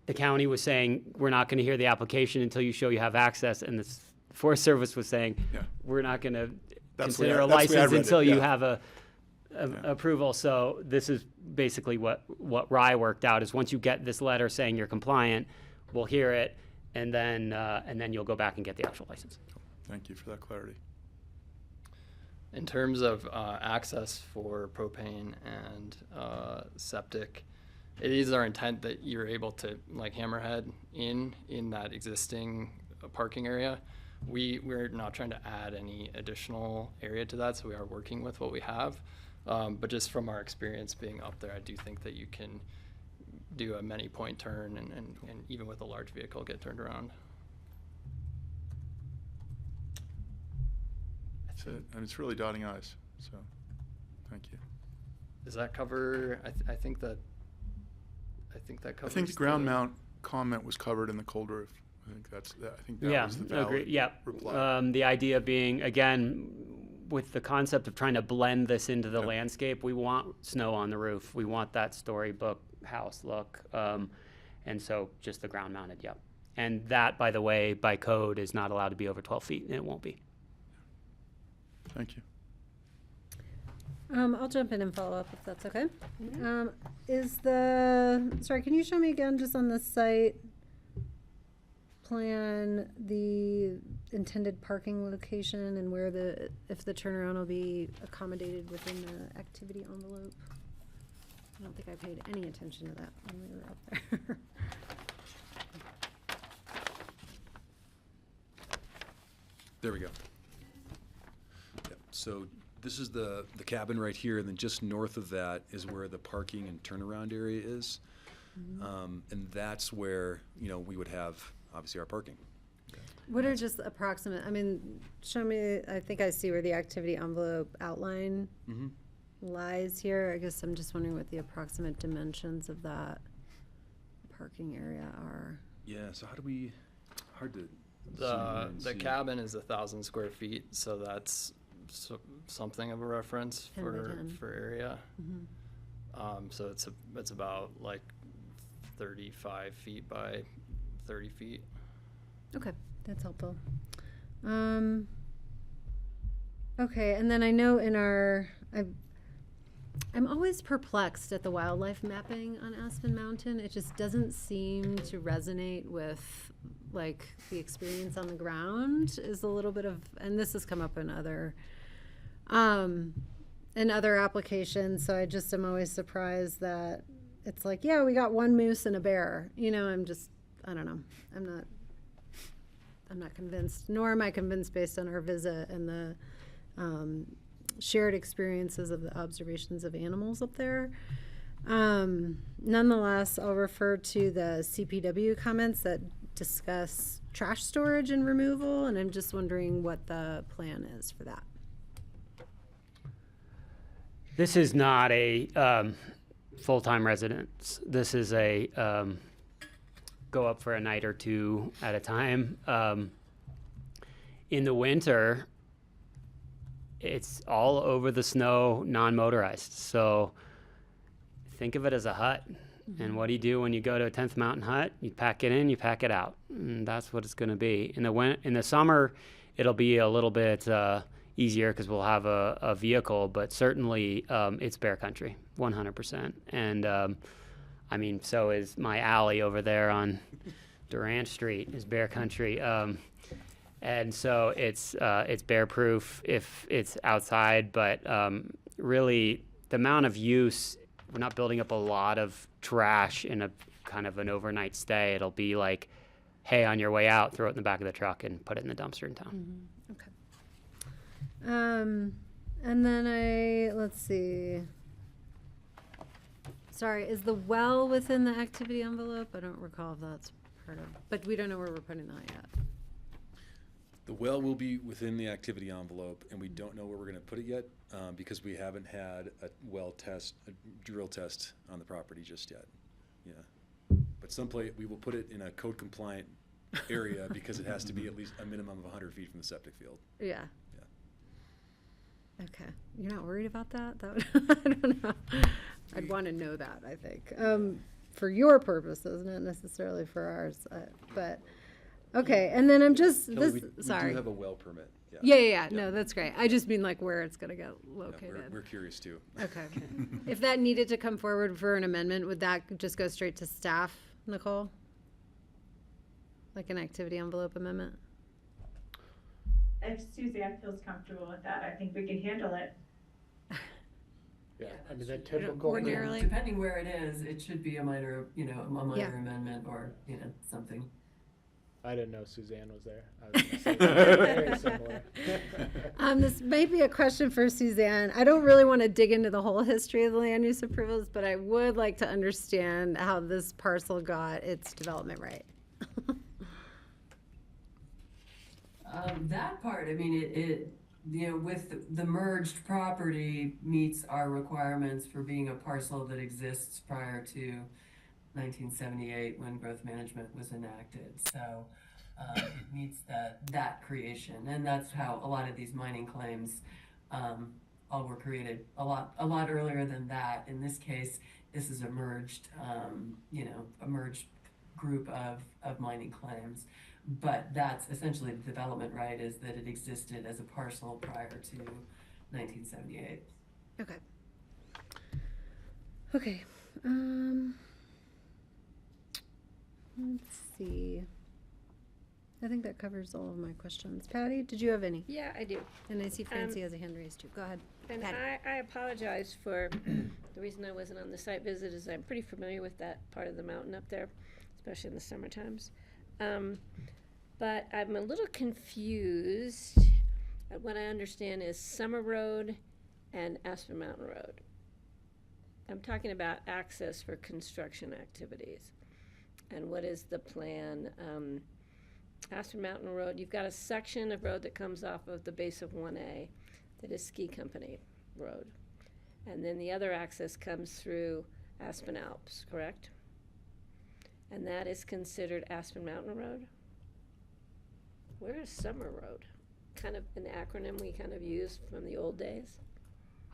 C: the county was saying, we're not going to hear the application until you show you have access. And the Forest Service was saying, we're not going to consider a license until you have a approval. So this is basically what Rye worked out, is once you get this letter saying you're compliant, we'll hear it, and then you'll go back and get the actual license.
D: Thank you for that clarity.
H: In terms of access for propane and septic, it is our intent that you're able to hammerhead in that existing parking area. We're not trying to add any additional area to that, so we are working with what we have. But just from our experience being up there, I do think that you can do a many point turn and even with a large vehicle get turned around.
D: That's it. And it's really dotting i's. So thank you.
H: Does that cover? I think that covers.
D: I think the ground mount comment was covered in the cold roof. I think that was the valid reply.
C: The idea being, again, with the concept of trying to blend this into the landscape, we want snow on the roof. We want that storybook house look. And so just the ground mounted, And that, by the way, by code is not allowed to be over 12 feet, and it won't be.
D: Thank you.
A: I'll jump in and follow up if that's okay. Sorry, can you show me again just on the site plan the intended parking location and where if the turnaround will be accommodated within the activity envelope? I don't think I paid any attention to that when we were up there.
U: There we go. Yep. So this is the cabin right here, and then just north of that is where the parking and turnaround area is. And that's where, we would have, obviously, our parking.
A: What are just approximate, show me, I think I see where the activity envelope outline lies here. I guess I'm just wondering what the approximate dimensions of that parking area are.
U: Yeah, so hard to
H: The cabin is 1,000 square feet, so that's something of a reference
A: 10 by 10.
H: for area. So it's about 35 feet by 30 feet.
A: Okay, that's helpful. Okay, and then I know I'm always perplexed at the wildlife mapping on Aspen Mountain. It just doesn't seem to resonate with the experience on the ground is a little bit of, and this has come up in other applications. So I just am always surprised that it's we got one moose and a bear. I don't know. I'm not convinced, nor am I convinced based on our visit and the shared experiences of the observations of animals up there. Nonetheless, I'll refer to the CPW comments that discuss trash storage and removal, and I'm just wondering what the plan is for that.
C: This is not a full-time residence. This is a go up for a night or two at a time. In the winter, it's all over the snow, non-motorized. So think of it as a hut. And what do you do when you go to a 10th Mountain hut? You pack it in, you pack it out. And that's what it's going to be. In the summer, it'll be a little bit easier because we'll have a vehicle, but certainly it's bear country, 100%. And I mean, so is my alley over there on Durant Street is bear country. And so it's bear proof if it's outside, but really the amount of use, we're not building up a lot of trash in a kind of an overnight stay. It'll be like, hey, on your way out, throw it in the back of the truck and put it in the dumpster in town.
A: Okay. And then let's see. Sorry, is the well within the activity envelope? I don't recall if that's part of, but we don't know where we're putting that yet.
U: The well will be within the activity envelope, and we don't know where we're going to put it yet because we haven't had a drill test on the property just yet. Yeah, but someplace we will put it in a code compliant area because it has to be at least a minimum of 100 feet from the septic field.
A: Yeah. Okay. You're not worried about that? I don't know. I'd want to know that, I think. For your purposes, not necessarily for ours. But, okay. And then I'm just,
U: Kelly,
A: sorry.
U: We do have a well permit.
A: Yeah. No, that's great. I just mean like where it's going to get located.
U: Yeah, we're curious too.
A: Okay. If that needed to come forward for an amendment, would that just go straight to staff, Nicole? Like an activity envelope amendment?
T: If Suzanne feels comfortable with that, I think we can handle it.
G: Yeah, I mean, the typical.
A: Ordinarily.
S: Depending where it is, it should be a minor, amendment or, something.
G: I didn't know Suzanne was there. I was gonna say very similar.
A: This may be a question for Suzanne. I don't really want to dig into the whole history of the land use approvals, but I would like to understand how this parcel got its development right.
S: That part, I mean, it with the merged property meets our requirements for being a parcel that exists prior to 1978 when growth management was enacted. So it meets that creation, and that's how a lot of these mining claims all were created a lot earlier than that. In this case, this is a merged, a merged group of mining claims. But that's essentially the development right, is that it existed as a parcel prior to 1978.
A: Okay. Okay. Let's see. I think that covers all of my questions. Patty, did you have any?
B: Yeah, I do.
A: And I see Francie has a hand raised too. Go ahead.
B: And
A: Patty.
B: I apologize for the reason I wasn't on the site visit is I'm pretty familiar with that part of the mountain up there, especially in the summer times. But I'm a little confused. What I understand is Summer Road and Aspen Mountain Road. I'm talking about access for construction activities. And what is the plan? Aspen Mountain Road, you've got a section of road that comes off of the base of 1A that is Ski Company Road. And then the other access comes through Aspen Alps, correct? And that is considered Aspen Mountain Road? Where is Summer Road? Kind of an acronym we kind of used from the old days.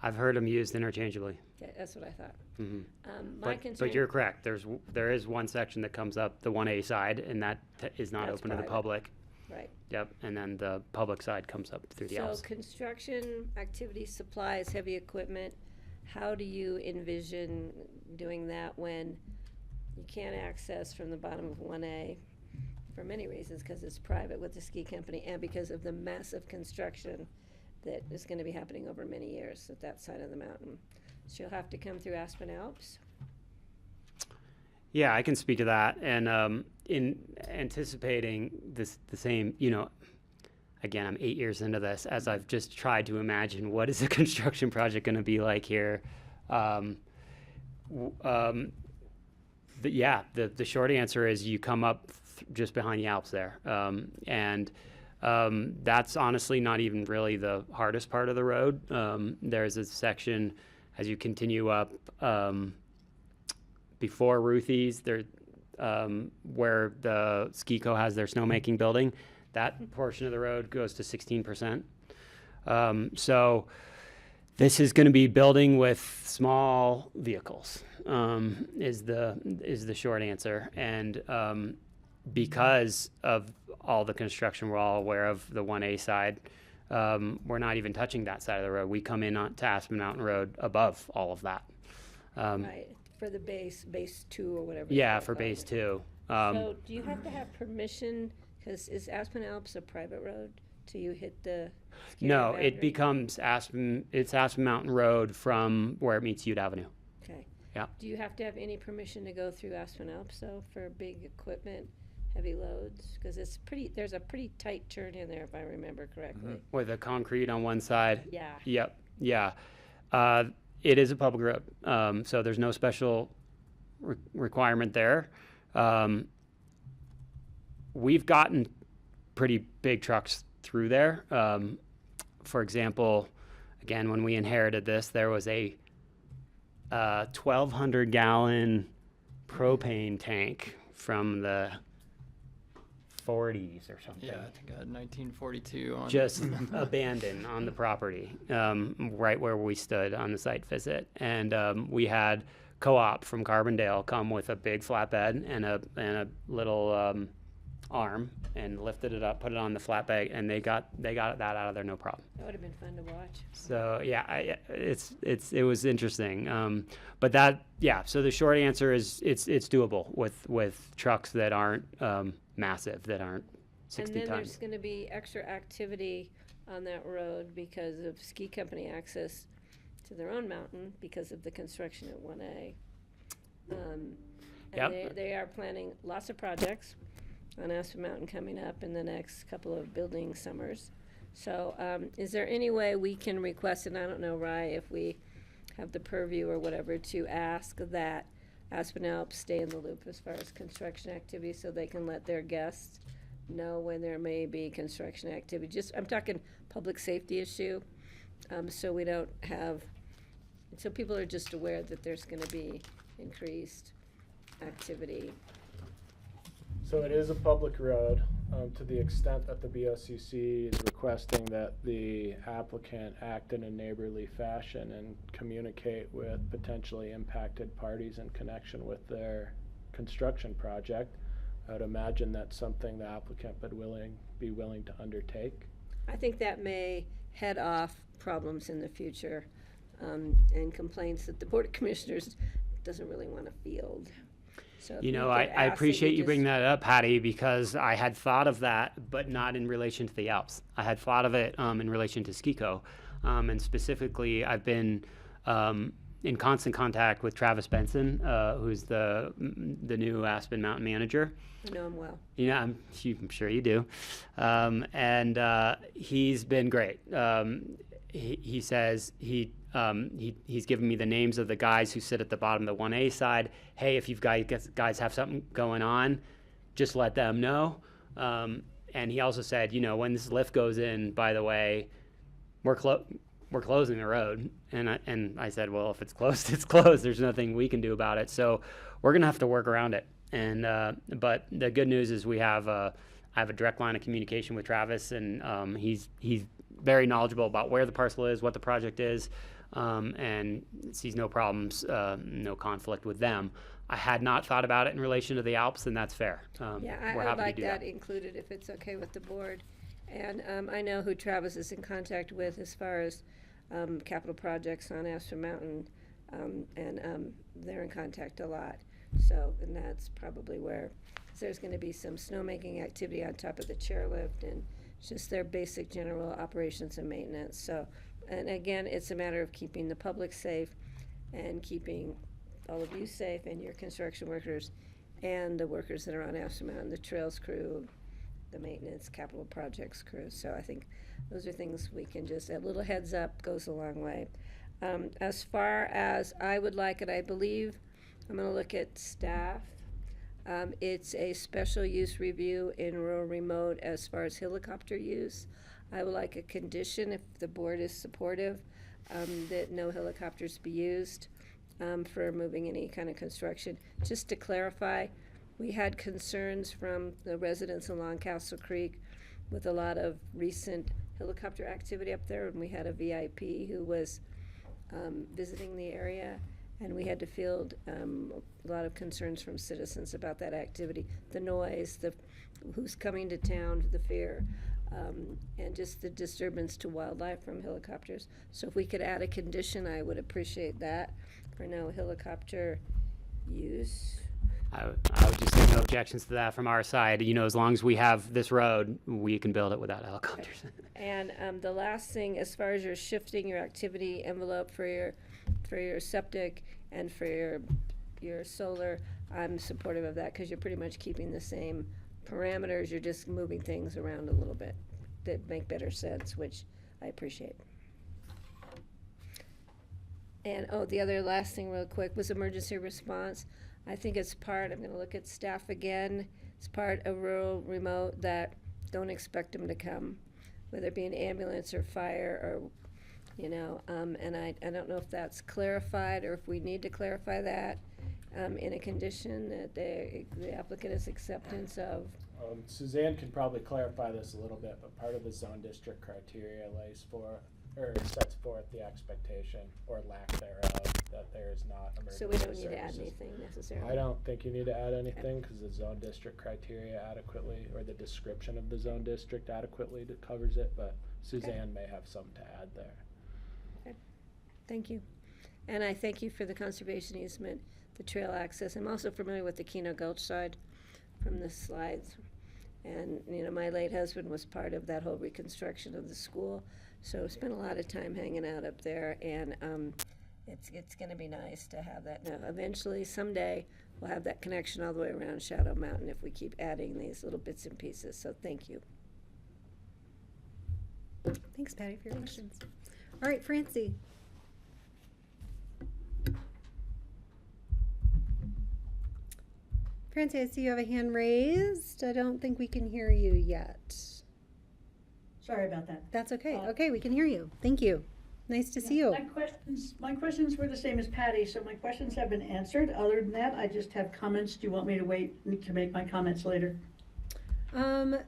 C: I've heard them used interchangeably.
B: Okay, that's what I thought.
C: My concern, but you're correct. There is one section that comes up the 1A side, and that is not open to the public.
B: Right.
C: Yep, and then the public side comes up through the Alps.
B: So construction, activity, supplies, heavy equipment, how do you envision doing that when you can't access from the bottom of 1A for many reasons, because it's private with the ski company and because of the massive construction that is going to be happening over many years at that side of the mountain. So you'll have to come through Aspen Alps?
C: Yeah, I can speak to that. And in anticipating the same, again, I'm 8 years into this, as I've just tried to imagine what is a construction project going to be like here. The short answer is you come up just behind the Alps there. That's honestly not even really the hardest part of the road. There's a section as you continue up before Ruthie's. where the Skico has their snowmaking building. That portion of the road goes to 16%. So this is going to be building with small vehicles, is the short answer. And because of all the construction, we're all aware of the 1A side. We're not even touching that side of the road. We come in on to Aspen Mountain Road above all of that.
B: Right, for the base 2 or whatever.
C: Yeah,
B: it's
C: for
B: called.
C: base 2.
B: So do you have to have permission, because is Aspen Alps a private road till you hit the?
C: No,
B: boundary?
C: it becomes Aspen Mountain Road from where it meets Ute Avenue.
B: Okay.
C: Yeah.
B: Do you have to have any permission to go through Aspen Alps though for big equipment, heavy loads? Because there's a pretty tight turn in there if I remember correctly.
C: With the concrete on one side.
B: Yeah.
C: Yep. Yeah. It is a public road, so there's no special requirement there. We've gotten pretty big trucks through there. For example, again, when we inherited this, there was a 1,200 gallon propane tank from the 40s or something.
H: Yeah, I think I had 1942 on.
C: Just abandoned on the property, right where we stood on the site visit. And we had Co-op from Carbondale come with a big flatbed and a little arm and lifted it up, put it on the flatbed, and they got that out of there no problem.
B: That would have been fun to watch.
C: So yeah, it was interesting. But that, yeah. So the short answer is it's doable with trucks that aren't massive, that aren't 60
B: And then
C: tons.
B: there's going to be extra activity on that road because of ski company access to their own mountain because of the construction at 1A. And
C: Yep.
B: they are planning lots of projects on Aspen Mountain coming up in the next couple of building summers. So is there any way we can request, and I don't know, Rye, if we have the purview or whatever, to ask that Aspen Alps stay in the loop as far as construction activity so they can let their guests know when there may be construction activity. I'm talking public safety issue, so we don't have, so people are just aware that there's going to be increased activity.
G: So it is a public road, to the extent that the BoCC is requesting that the applicant act in a neighborly fashion and communicate with potentially impacted parties in connection with their construction project. I would imagine that's something the applicant would be willing to undertake.
B: I think that may head off problems in the future, and complaints that the Board of Commissioners doesn't really want to field. So if
C: You
B: we
C: know,
B: could
C: I
B: ask that
C: appreciate you bringing
B: just-
C: that up, Patty, because I had thought of that, but not in relation to the Alps. I had thought of it in relation to Skico, and specifically, I've been in constant contact with Travis Benson, who's the new Aspen Mountain manager.
B: I know him well.
C: Yeah, I'm sure you do, and he's been great. He says he's given me the names of the guys who sit at the bottom of the 1A side. Hey, if you guys have something going on, just let them know. And he also said, when this lift goes in, by the way, we're closing the road. And I said, well, if it's closed, it's closed. There's nothing we can do about it. So we're gonna have to work around it. And but the good news is I have a direct line of communication with Travis, and he's very knowledgeable about where the parcel is, what the project is, and sees no problems, no conflict with them. I had not thought about it in relation to the Alps, and that's fair.
B: Yeah,
C: we're
B: I would
C: happy
B: like
C: to do
B: that included if it's okay with the board. And I know who Travis is in contact with as far as capital projects on Aspen Mountain, and they're in contact a lot. So, and that's probably where, 'cause there's going to be some snowmaking activity on top of the chairlift and just their basic general operations and maintenance. So, and again, it's a matter of keeping the public safe and keeping all of you safe and your construction workers and the workers that are on Aspen Mountain, the trails crew, the maintenance, capital projects crew. So I think those are things we can just, a little heads up goes a long way. As far as I would like it, I believe, I'm gonna look at staff. It's a special use review in rural remote as far as helicopter use. I would like a condition, if the board is supportive, that no helicopters be used for moving any kind of construction. Just to clarify, We had concerns from the residents along Castle Creek with a lot of recent helicopter activity up there, and we had a VIP who was visiting the area, and we had to field a lot of concerns from citizens about that activity, the noise, the who's coming to town, the fair, and just the disturbance to wildlife from helicopters. So if we could add a condition, I would appreciate that for no helicopter use.
C: I would just say no objections to that from our side. You know, as long as we have this road, we can build it without helicopters.
B: And the last thing, as far as you're shifting your activity envelope for your septic and for your solar, I'm supportive of that because you're pretty much keeping the same parameters. You're just moving things around a little bit that make better sense, which I appreciate. And the other last thing real quick was emergency response. I think it's part, I'm going to look at staff again, it's part of rural remote that don't expect them to come, whether it be an ambulance or fire or, you know, and I don't know if that's clarified or if we need to clarify that in a condition that the applicant has acceptance of.
G: Suzanne can probably clarify this a little bit, but part of the zone district criteria lays for, or sets forth the expectation or lack thereof that there is not emergency
B: So we don't need
G: services.
B: to add anything necessarily.
G: I don't think you need to add anything because the zone district criteria adequately, or the description of the zone district adequately covers it, but Suzanne may have some to add there.
B: Okay. Thank you. And I thank you for the conservation easement, the trail access. I'm also familiar with the Keno Gulch side from the slides. And, you know, my late husband was part of that whole reconstruction of the school. So spent a lot of time hanging out up there, and it's going to be nice to have that. Now, eventually, someday, we'll have that connection all the way around Shadow Mountain if we keep adding these little bits and pieces. So thank you.
A: Thanks, Patty, for your questions. All right, Francie. Francie, I see you have a hand raised. I don't think we can hear you yet.
K: Sorry about that.
A: That's okay. Okay, we can hear you. Thank you. Nice to see you.
K: My questions were the same as Patty, so my questions have been answered. Other than that, I just have comments. Do you want me to wait to make my comments later?
A: Do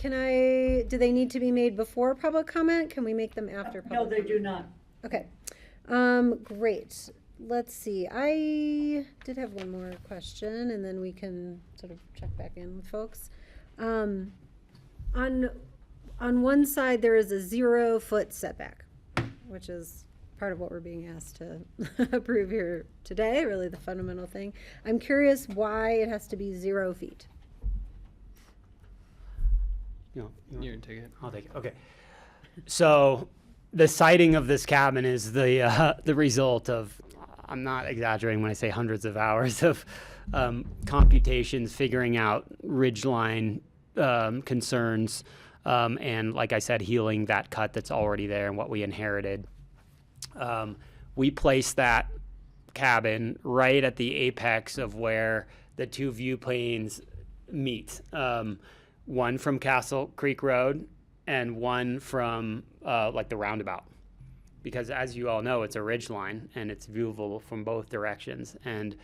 A: they need to be made before public comment? Can we make them after public
K: No, they
A: comment?
K: do not.
A: Okay. Great. Let's see. I did have one more question, and then we can sort of check back in with folks. On one side, there is a 0-foot setback, which is part of what we're being asked to approve here today, really the fundamental thing. I'm curious why it has to be 0 feet.
C: You
H: can take it.
C: I'll take it. Okay. So the siting of this cabin is the result of, I'm not exaggerating when I say hundreds of hours of computations, figuring out ridgeline concerns, and like I said, healing that cut that's already there and what we inherited. We placed that cabin right at the apex of where the two view planes meet. One from Castle Creek Road and one from like the roundabout. Because as you all know, it's a ridge line and it's viewable from both directions. And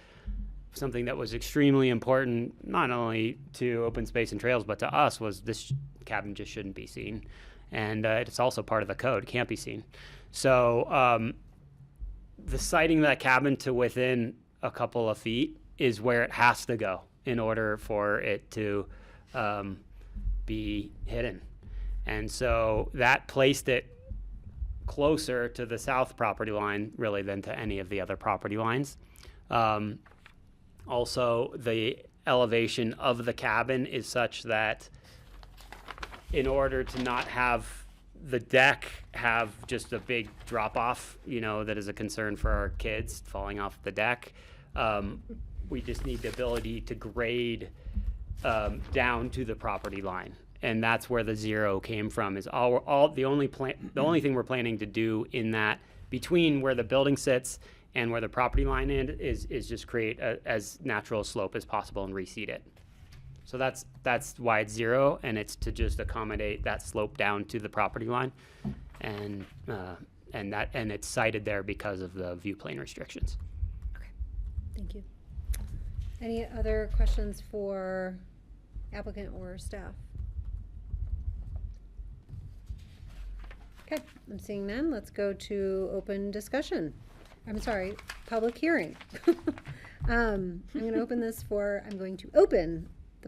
C: something that was extremely important, not only to open space and trails, but to us, was this cabin just shouldn't be seen. And it's also part of the code, it can't be seen. So the siting of that cabin to within a couple of feet is where it has to go in order for it to be hidden. And so that placed it closer to the south property line, really, than to any of the other property lines. Also, the elevation of the cabin is such that in order to not have the deck have just a big drop off, you know, that is a concern for our kids falling off the deck, we just need the ability to grade down to the property line. And that's where the 0 came from. Is the only thing we're planning to do in that between where the building sits and where the property line is just create as natural a slope as possible and reseed it. So that's why it's 0, and it's to just accommodate that slope down to the property line, and it's sited there because of the view plane restrictions.
A: Thank you. Any other questions for applicant or staff? Okay, I'm seeing none. Let's go to open discussion. I'm sorry, public hearing. I'm going to open the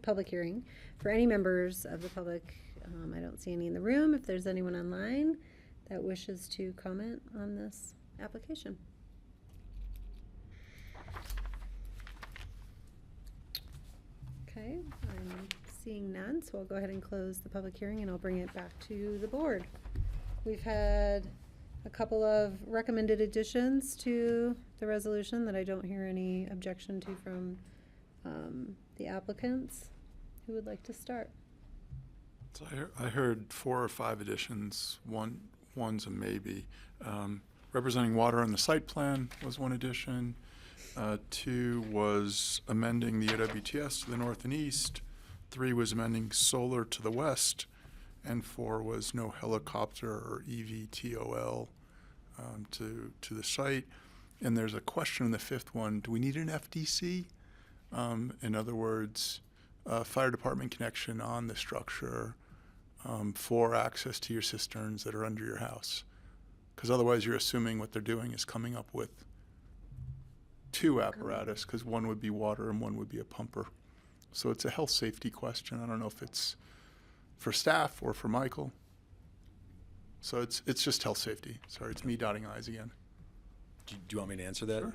A: public hearing for any members of the public. I don't see any in the room. If there's anyone online that wishes to comment on this application. Okay, I'm seeing none, so I'll go ahead and close the public hearing and I'll bring it back to the board. We've had a couple of recommended additions to the resolution that I don't hear any objection to from the applicants. Who would like to start?
D: So I heard 4 or 5 additions. One's a maybe. Representing water on the site plan was one addition. 2 was amending the OWTS to the north and east. 3 was amending solar to the west. And 4 was no helicopter or EVTOL to the site. And there's a question in the 5th one, do we need an FDC? In other words, fire department connection on the structure for access to your cisterns that are under your house. Because otherwise you're assuming what they're doing is coming up with 2 apparatus, because one would be water and one would be a pumper. So it's a health safety question. I don't know if it's for staff or for Michael. So it's just health safety. Sorry, it's me dotting I's again.
U: Do you want me to answer that?
D: Sure.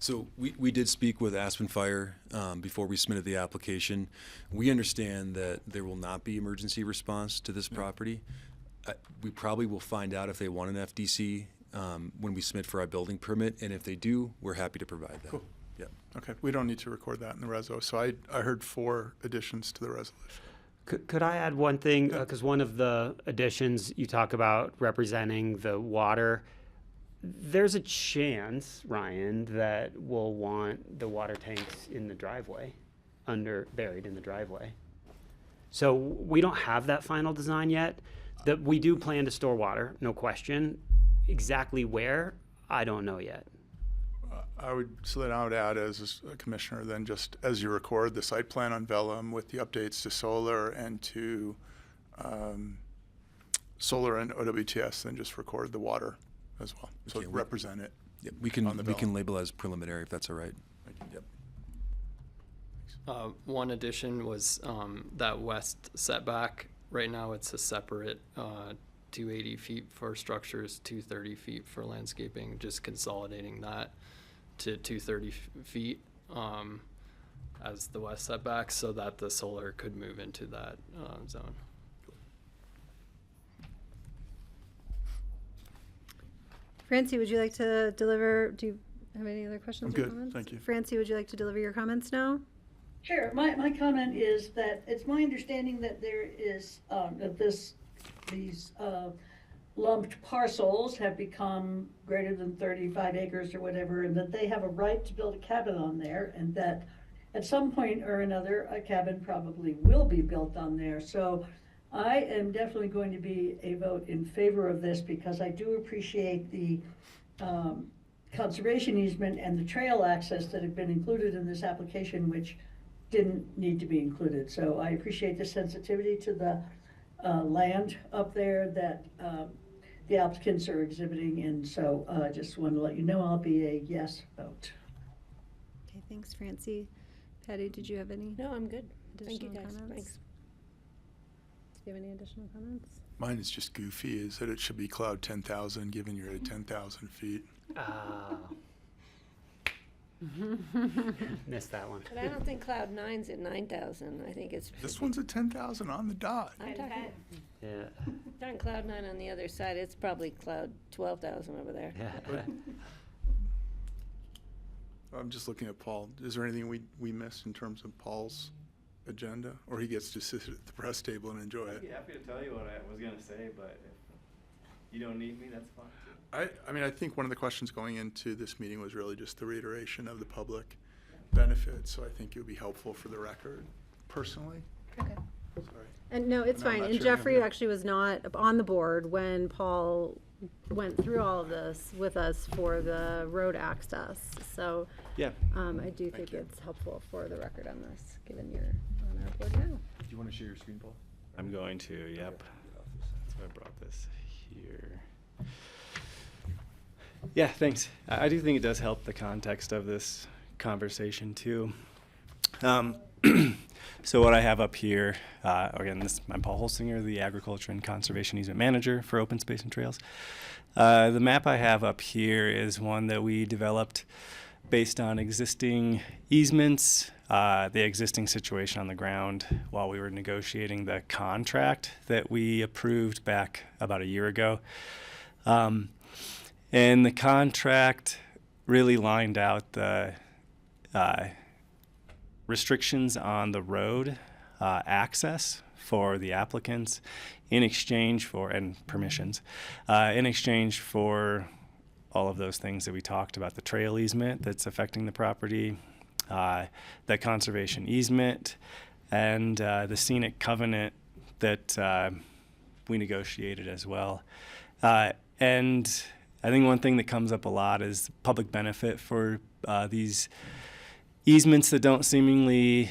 U: So we did speak with Aspen Fire before we submitted the application. We understand that there will not be emergency response to this property. We probably will find out if they want an FDC when we submit for our building permit, and if they do, we're happy to provide that.
D: Cool.
U: Yeah.
D: Okay, we don't need to record that in the reso. So I heard 4 additions to the resolution.
C: Could I add one thing? Because one of the additions you talk about representing the water, there's a chance, Ryan, that we'll want the water tanks in the driveway, buried in the driveway. So we don't have that final design yet. We do plan to store water, no question. Exactly where, I don't know yet.
D: I would add as a commissioner, then just as you record the site plan on Vellum with the updates to solar and to solar and OWTS, then just record the water as well. So
U: Okay,
D: represent it.
U: Yep, we can label as preliminary if that's all right. Yep.
H: One addition was that west setback. Right now it's a separate 280 feet for structures, 230 feet for landscaping, just consolidating that to 230 feet as the west setback so that the solar could move into that zone.
A: Francie, would you like to deliver? Do you have any other questions
D: I'm
A: or
D: good,
A: comments?
D: thank you.
A: Francie, would you like to deliver your comments now?
K: Sure. My comment is that it's my understanding that there is, that these lumped parcels have become greater than 35 acres or whatever, and that they have a right to build a cabin on there, and that at some point or another, a cabin probably will be built on there. So I am definitely going to be a vote in favor of this because I do appreciate the conservation easement and the trail access that have been included in this application, which didn't need to be included. So I appreciate the sensitivity to the land up there that the applicants are exhibiting, and so I just want to let you know I'll be a yes vote.
A: Okay, thanks, Francie. Patty, did you have any?
B: No, I'm good. Thank you,
A: additional
B: guys.
A: comments?
B: Thanks.
A: Do you have any additional comments?
D: Mine is just goofy, is that it should be cloud 10,000 given you're at 10,000 feet.
C: Missed that one.
B: But I don't think Cloud 9's at 9,000. I think it's.
D: This one's at 10,000 on the dot.
B: I'm talking,
C: Yeah.
B: talking Cloud 9 on the other side. It's probably Cloud 12,000 over there.
D: I'm just looking at Paul. Is there anything we missed in terms of Paul's agenda? Or he gets to sit at the press table and enjoy
L: I'd
D: it?
L: be happy to tell you what I was going to say, but if you don't need me, that's fine.
D: I mean, I think one of the questions going into this meeting was really just the reiteration of the public benefits. So I think it would be helpful for the record, personally.
A: Okay.
D: Sorry.
A: And no, it's
D: No, I'm
A: fine.
D: not
A: And
D: sure you have
A: Jeffrey
D: any-
A: actually was not on the board when Paul went through all of this with us for the road access. So
E: Yeah.
A: I do think it's helpful for the record on this, given you're on our board now.
L: Do you want to share your screen, Paul?
E: I'm going to, yep. That's why I brought this here. Yeah, thanks. I do think it does help the context of this conversation too. So what I have up here, again, I'm Paul Holsinger, the Agriculture and Conservation Easement Manager for Open Space and Trails. The map I have up here is one that we developed based on existing easements, the existing situation on the ground while we were negotiating the contract that we approved back about a year ago. And the contract really lined out the restrictions on the road access for the applicants in exchange for, and permissions, in exchange for all of those things that we talked about, the trail easement that's affecting the property, the conservation easement, and the scenic covenant that we negotiated as well. And I think one thing that comes up a lot is public benefit for these easements that don't seemingly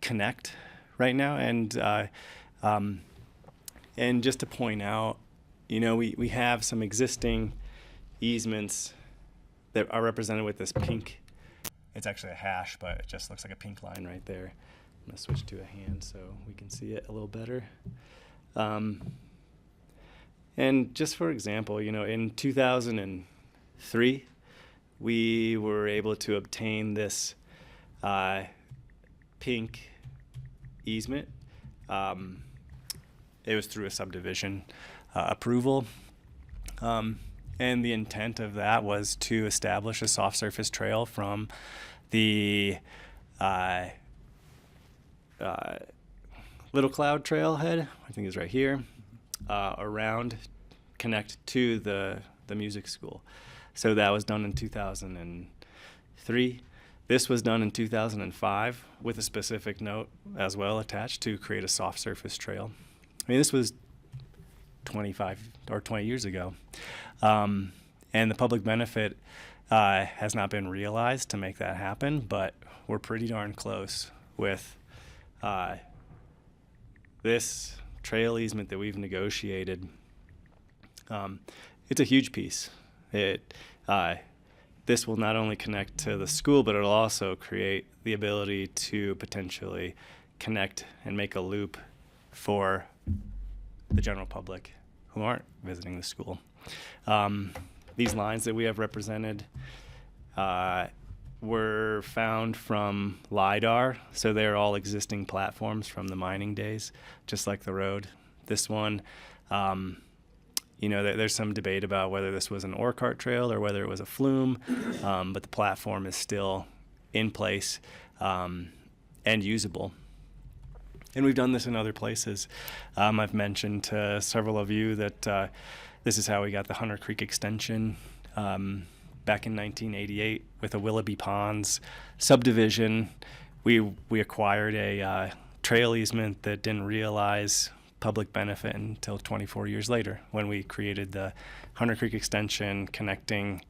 E: connect right now. And just to point out, we have some existing easements that are represented with this pink. It's actually a hash, but it just looks like a pink line right there. I'm gonna switch to a hand so we can see it a little better. And just for example, in 2003, we were able to obtain this pink easement. It was through a subdivision approval. And the intent of that was to establish a soft surface trail from the Little Cloud Trailhead, I think is right here, around, connect to the music school. So that was done in 2003. This was done in 2005 with a specific note as well attached to create a soft surface trail. I mean, this was 25 or 20 years ago. And the public benefit has not been realized to make that happen, but we're pretty darn close with this trail easement that we've negotiated. It's a huge piece. This will not only connect to the school, but it'll also create the ability to potentially connect and make a loop for the general public who aren't visiting the school. These lines that we have represented were found from LiDAR, so they're all existing platforms from the mining days, just like the road. This one, there's some debate about whether this was an ore cart trail or whether it was a flume, but the platform is still in place and usable. And we've done this in other places. I've mentioned to several of you that this is how we got the Hunter Creek extension back in 1988 with a Willoughby Ponds subdivision. We acquired a trail easement that didn't realize public benefit until 24 years later when we created the Hunter Creek extension connecting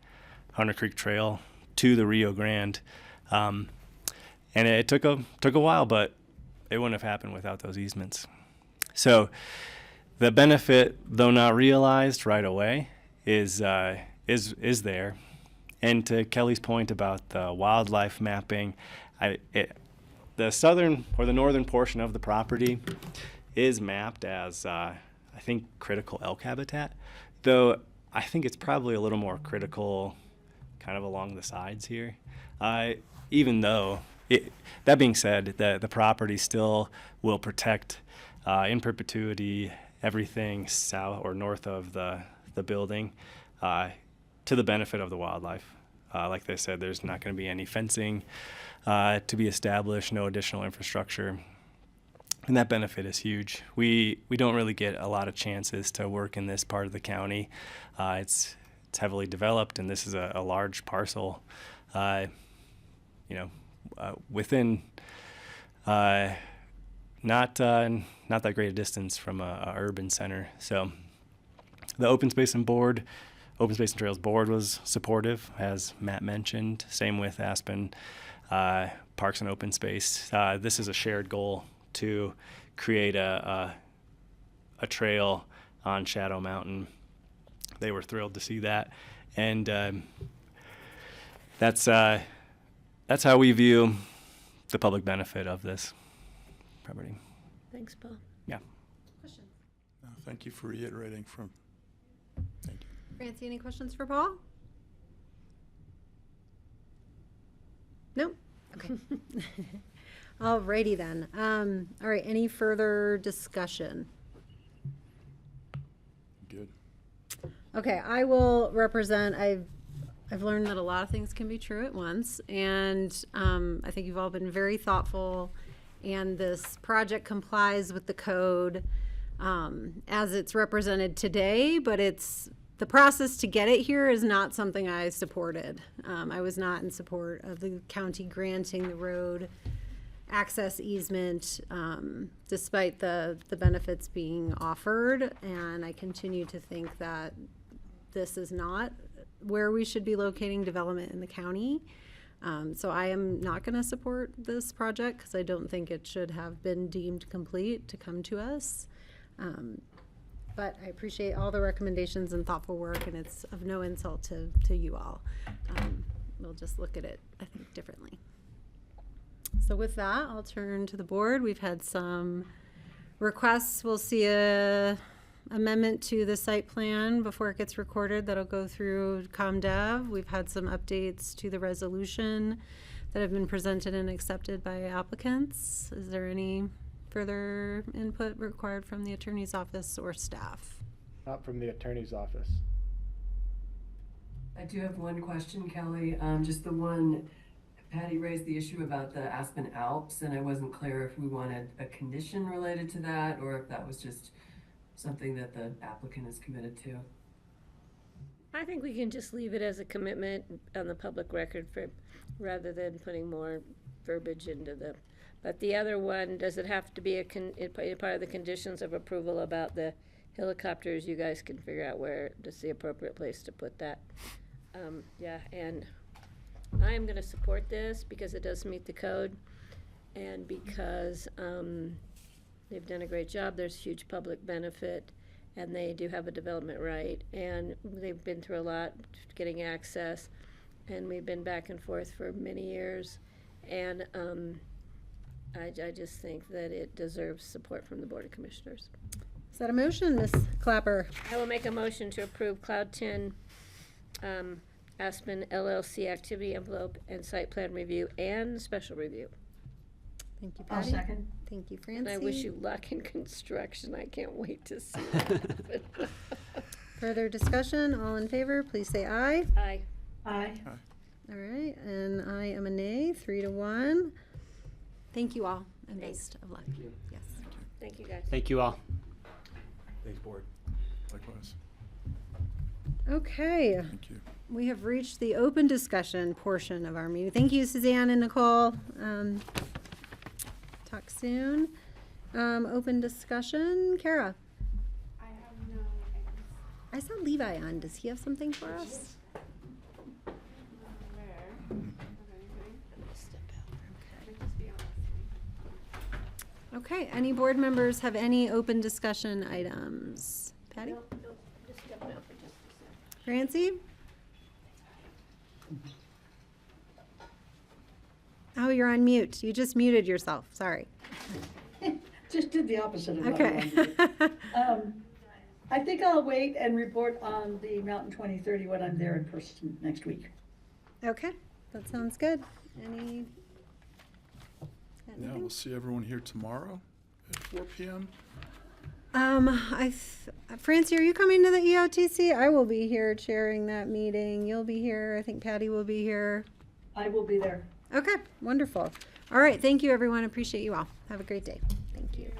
E: Hunter Creek Trail to the Rio Grande. And it took a while, but it wouldn't have happened without those easements. So the benefit, though not realized right away, is there. And to Kelly's point about the wildlife mapping, the southern or the northern portion of the property is mapped as, I think, critical elk habitat, though I think it's probably a little more critical kind of along the sides here, even though, that being said, the property still will protect in perpetuity everything south or north of the building to the benefit of the wildlife. Like they said, there's not going to be any fencing to be established, no additional infrastructure. And that benefit is huge. We don't really get a lot of chances to work in this part of the county. It's heavily developed, and this is a large parcel, within not that great a distance from a urban center. So the Open Space and Board Open Space and Trails Board was supportive, as Matt mentioned. Same with Aspen Parks and Open Space. This is a shared goal to create a trail on Shadow Mountain. They were thrilled to see that, and that's how we view the public benefit of this property.
B: Thanks, Paul.
E: Yeah.
A: Questions?
D: No, thank you for reiterating from. Thank you.
A: Francie, any questions for Paul? No? Okay. Alrighty then. All right, any further discussion?
D: Good.
A: Okay, I will represent, I've learned that a lot of things can be true at once, and I think you've all been very thoughtful, and this project complies with the code as it's represented today, but the process to get it here is not something I supported. I was not in support of the county granting the road access easement, despite the benefits being offered, and I continue to think that this is not where we should be locating development in the county. So I am not going to support this project because I don't think it should have been deemed complete to come to us. But I appreciate all the recommendations and thoughtful work, and it's of no insult to you all. We'll just look at it, I think, differently. So with that, I'll turn to the board. We've had some requests. We'll see a amendment to the site plan before it gets recorded. That'll go through ComDev. We've had some updates to the resolution that have been presented and accepted by applicants. Is there any further input required from the attorney's office or staff?
G: Not from the attorney's office.
S: I do have one question, Kelly. Just the one, Patty raised the issue about the Aspen Alps, and I wasn't clear if we wanted a condition related to that or if that was just something that the applicant is committed to.
B: I think we can just leave it as a commitment on the public record rather than putting more verbiage into the. But the other one, does it have to be a part of the conditions of approval about the helicopters? You guys can figure out where is the appropriate place to put that. Yeah, and I am going to support this because it does meet the code, and because they've done a great job. There's huge public benefit, and they do have a development right, and they've been through a lot getting access, and we've been back and forth for many years, and I just think that it deserves support from the Board of Commissioners.
A: Is that a motion, Ms. Clapper?
B: I will make a motion to approve Cloud 10 Aspen LLC activity envelope and site plan review and special review.
A: Thank you,
K: I'll
A: Patty.
K: second.
A: Thank you,
B: And
A: Francie.
B: I wish you luck in construction. I can't wait to see that.
A: Further discussion, all in favor, please say aye.
B: Aye.
K: Aye.
A: All right, and I am a nay, 3-1. Thank you all, and
B: Thanks.
A: best of luck. Yes.
B: Thank you, guys.
C: Thank you all.
U: Thanks, board.
D: Likewise.
A: Okay.
D: Thank you.
A: We have reached the open discussion portion of our meeting. Thank you, Suzanne and Nicole. Talk soon. Open discussion, Kara.
F: I have no items.
A: I saw Levi on. Does he have something for us?
F: Not aware of anything. Might just be on this one.
A: Okay, any board members have any open discussion items? Patty?
B: Just step out for just a second.
A: Francie? Oh, you're on mute. You just muted yourself. Sorry.
K: Just did the opposite of what I
A: Okay.
K: wanted to do. I think I'll wait and report on the Mountain 2030 when I'm there in person next week.
A: Okay, that sounds good. Any?
D: Yeah,
A: anything?
D: we'll see everyone here tomorrow at 4 p.m.
A: Francie, are you coming to the EOTC? I will be here chairing that meeting. You'll be here. I think Patty will be here.
K: I will be there.
A: Okay, wonderful. All right, thank you, everyone. Appreciate you all. Have a great day. Thank you.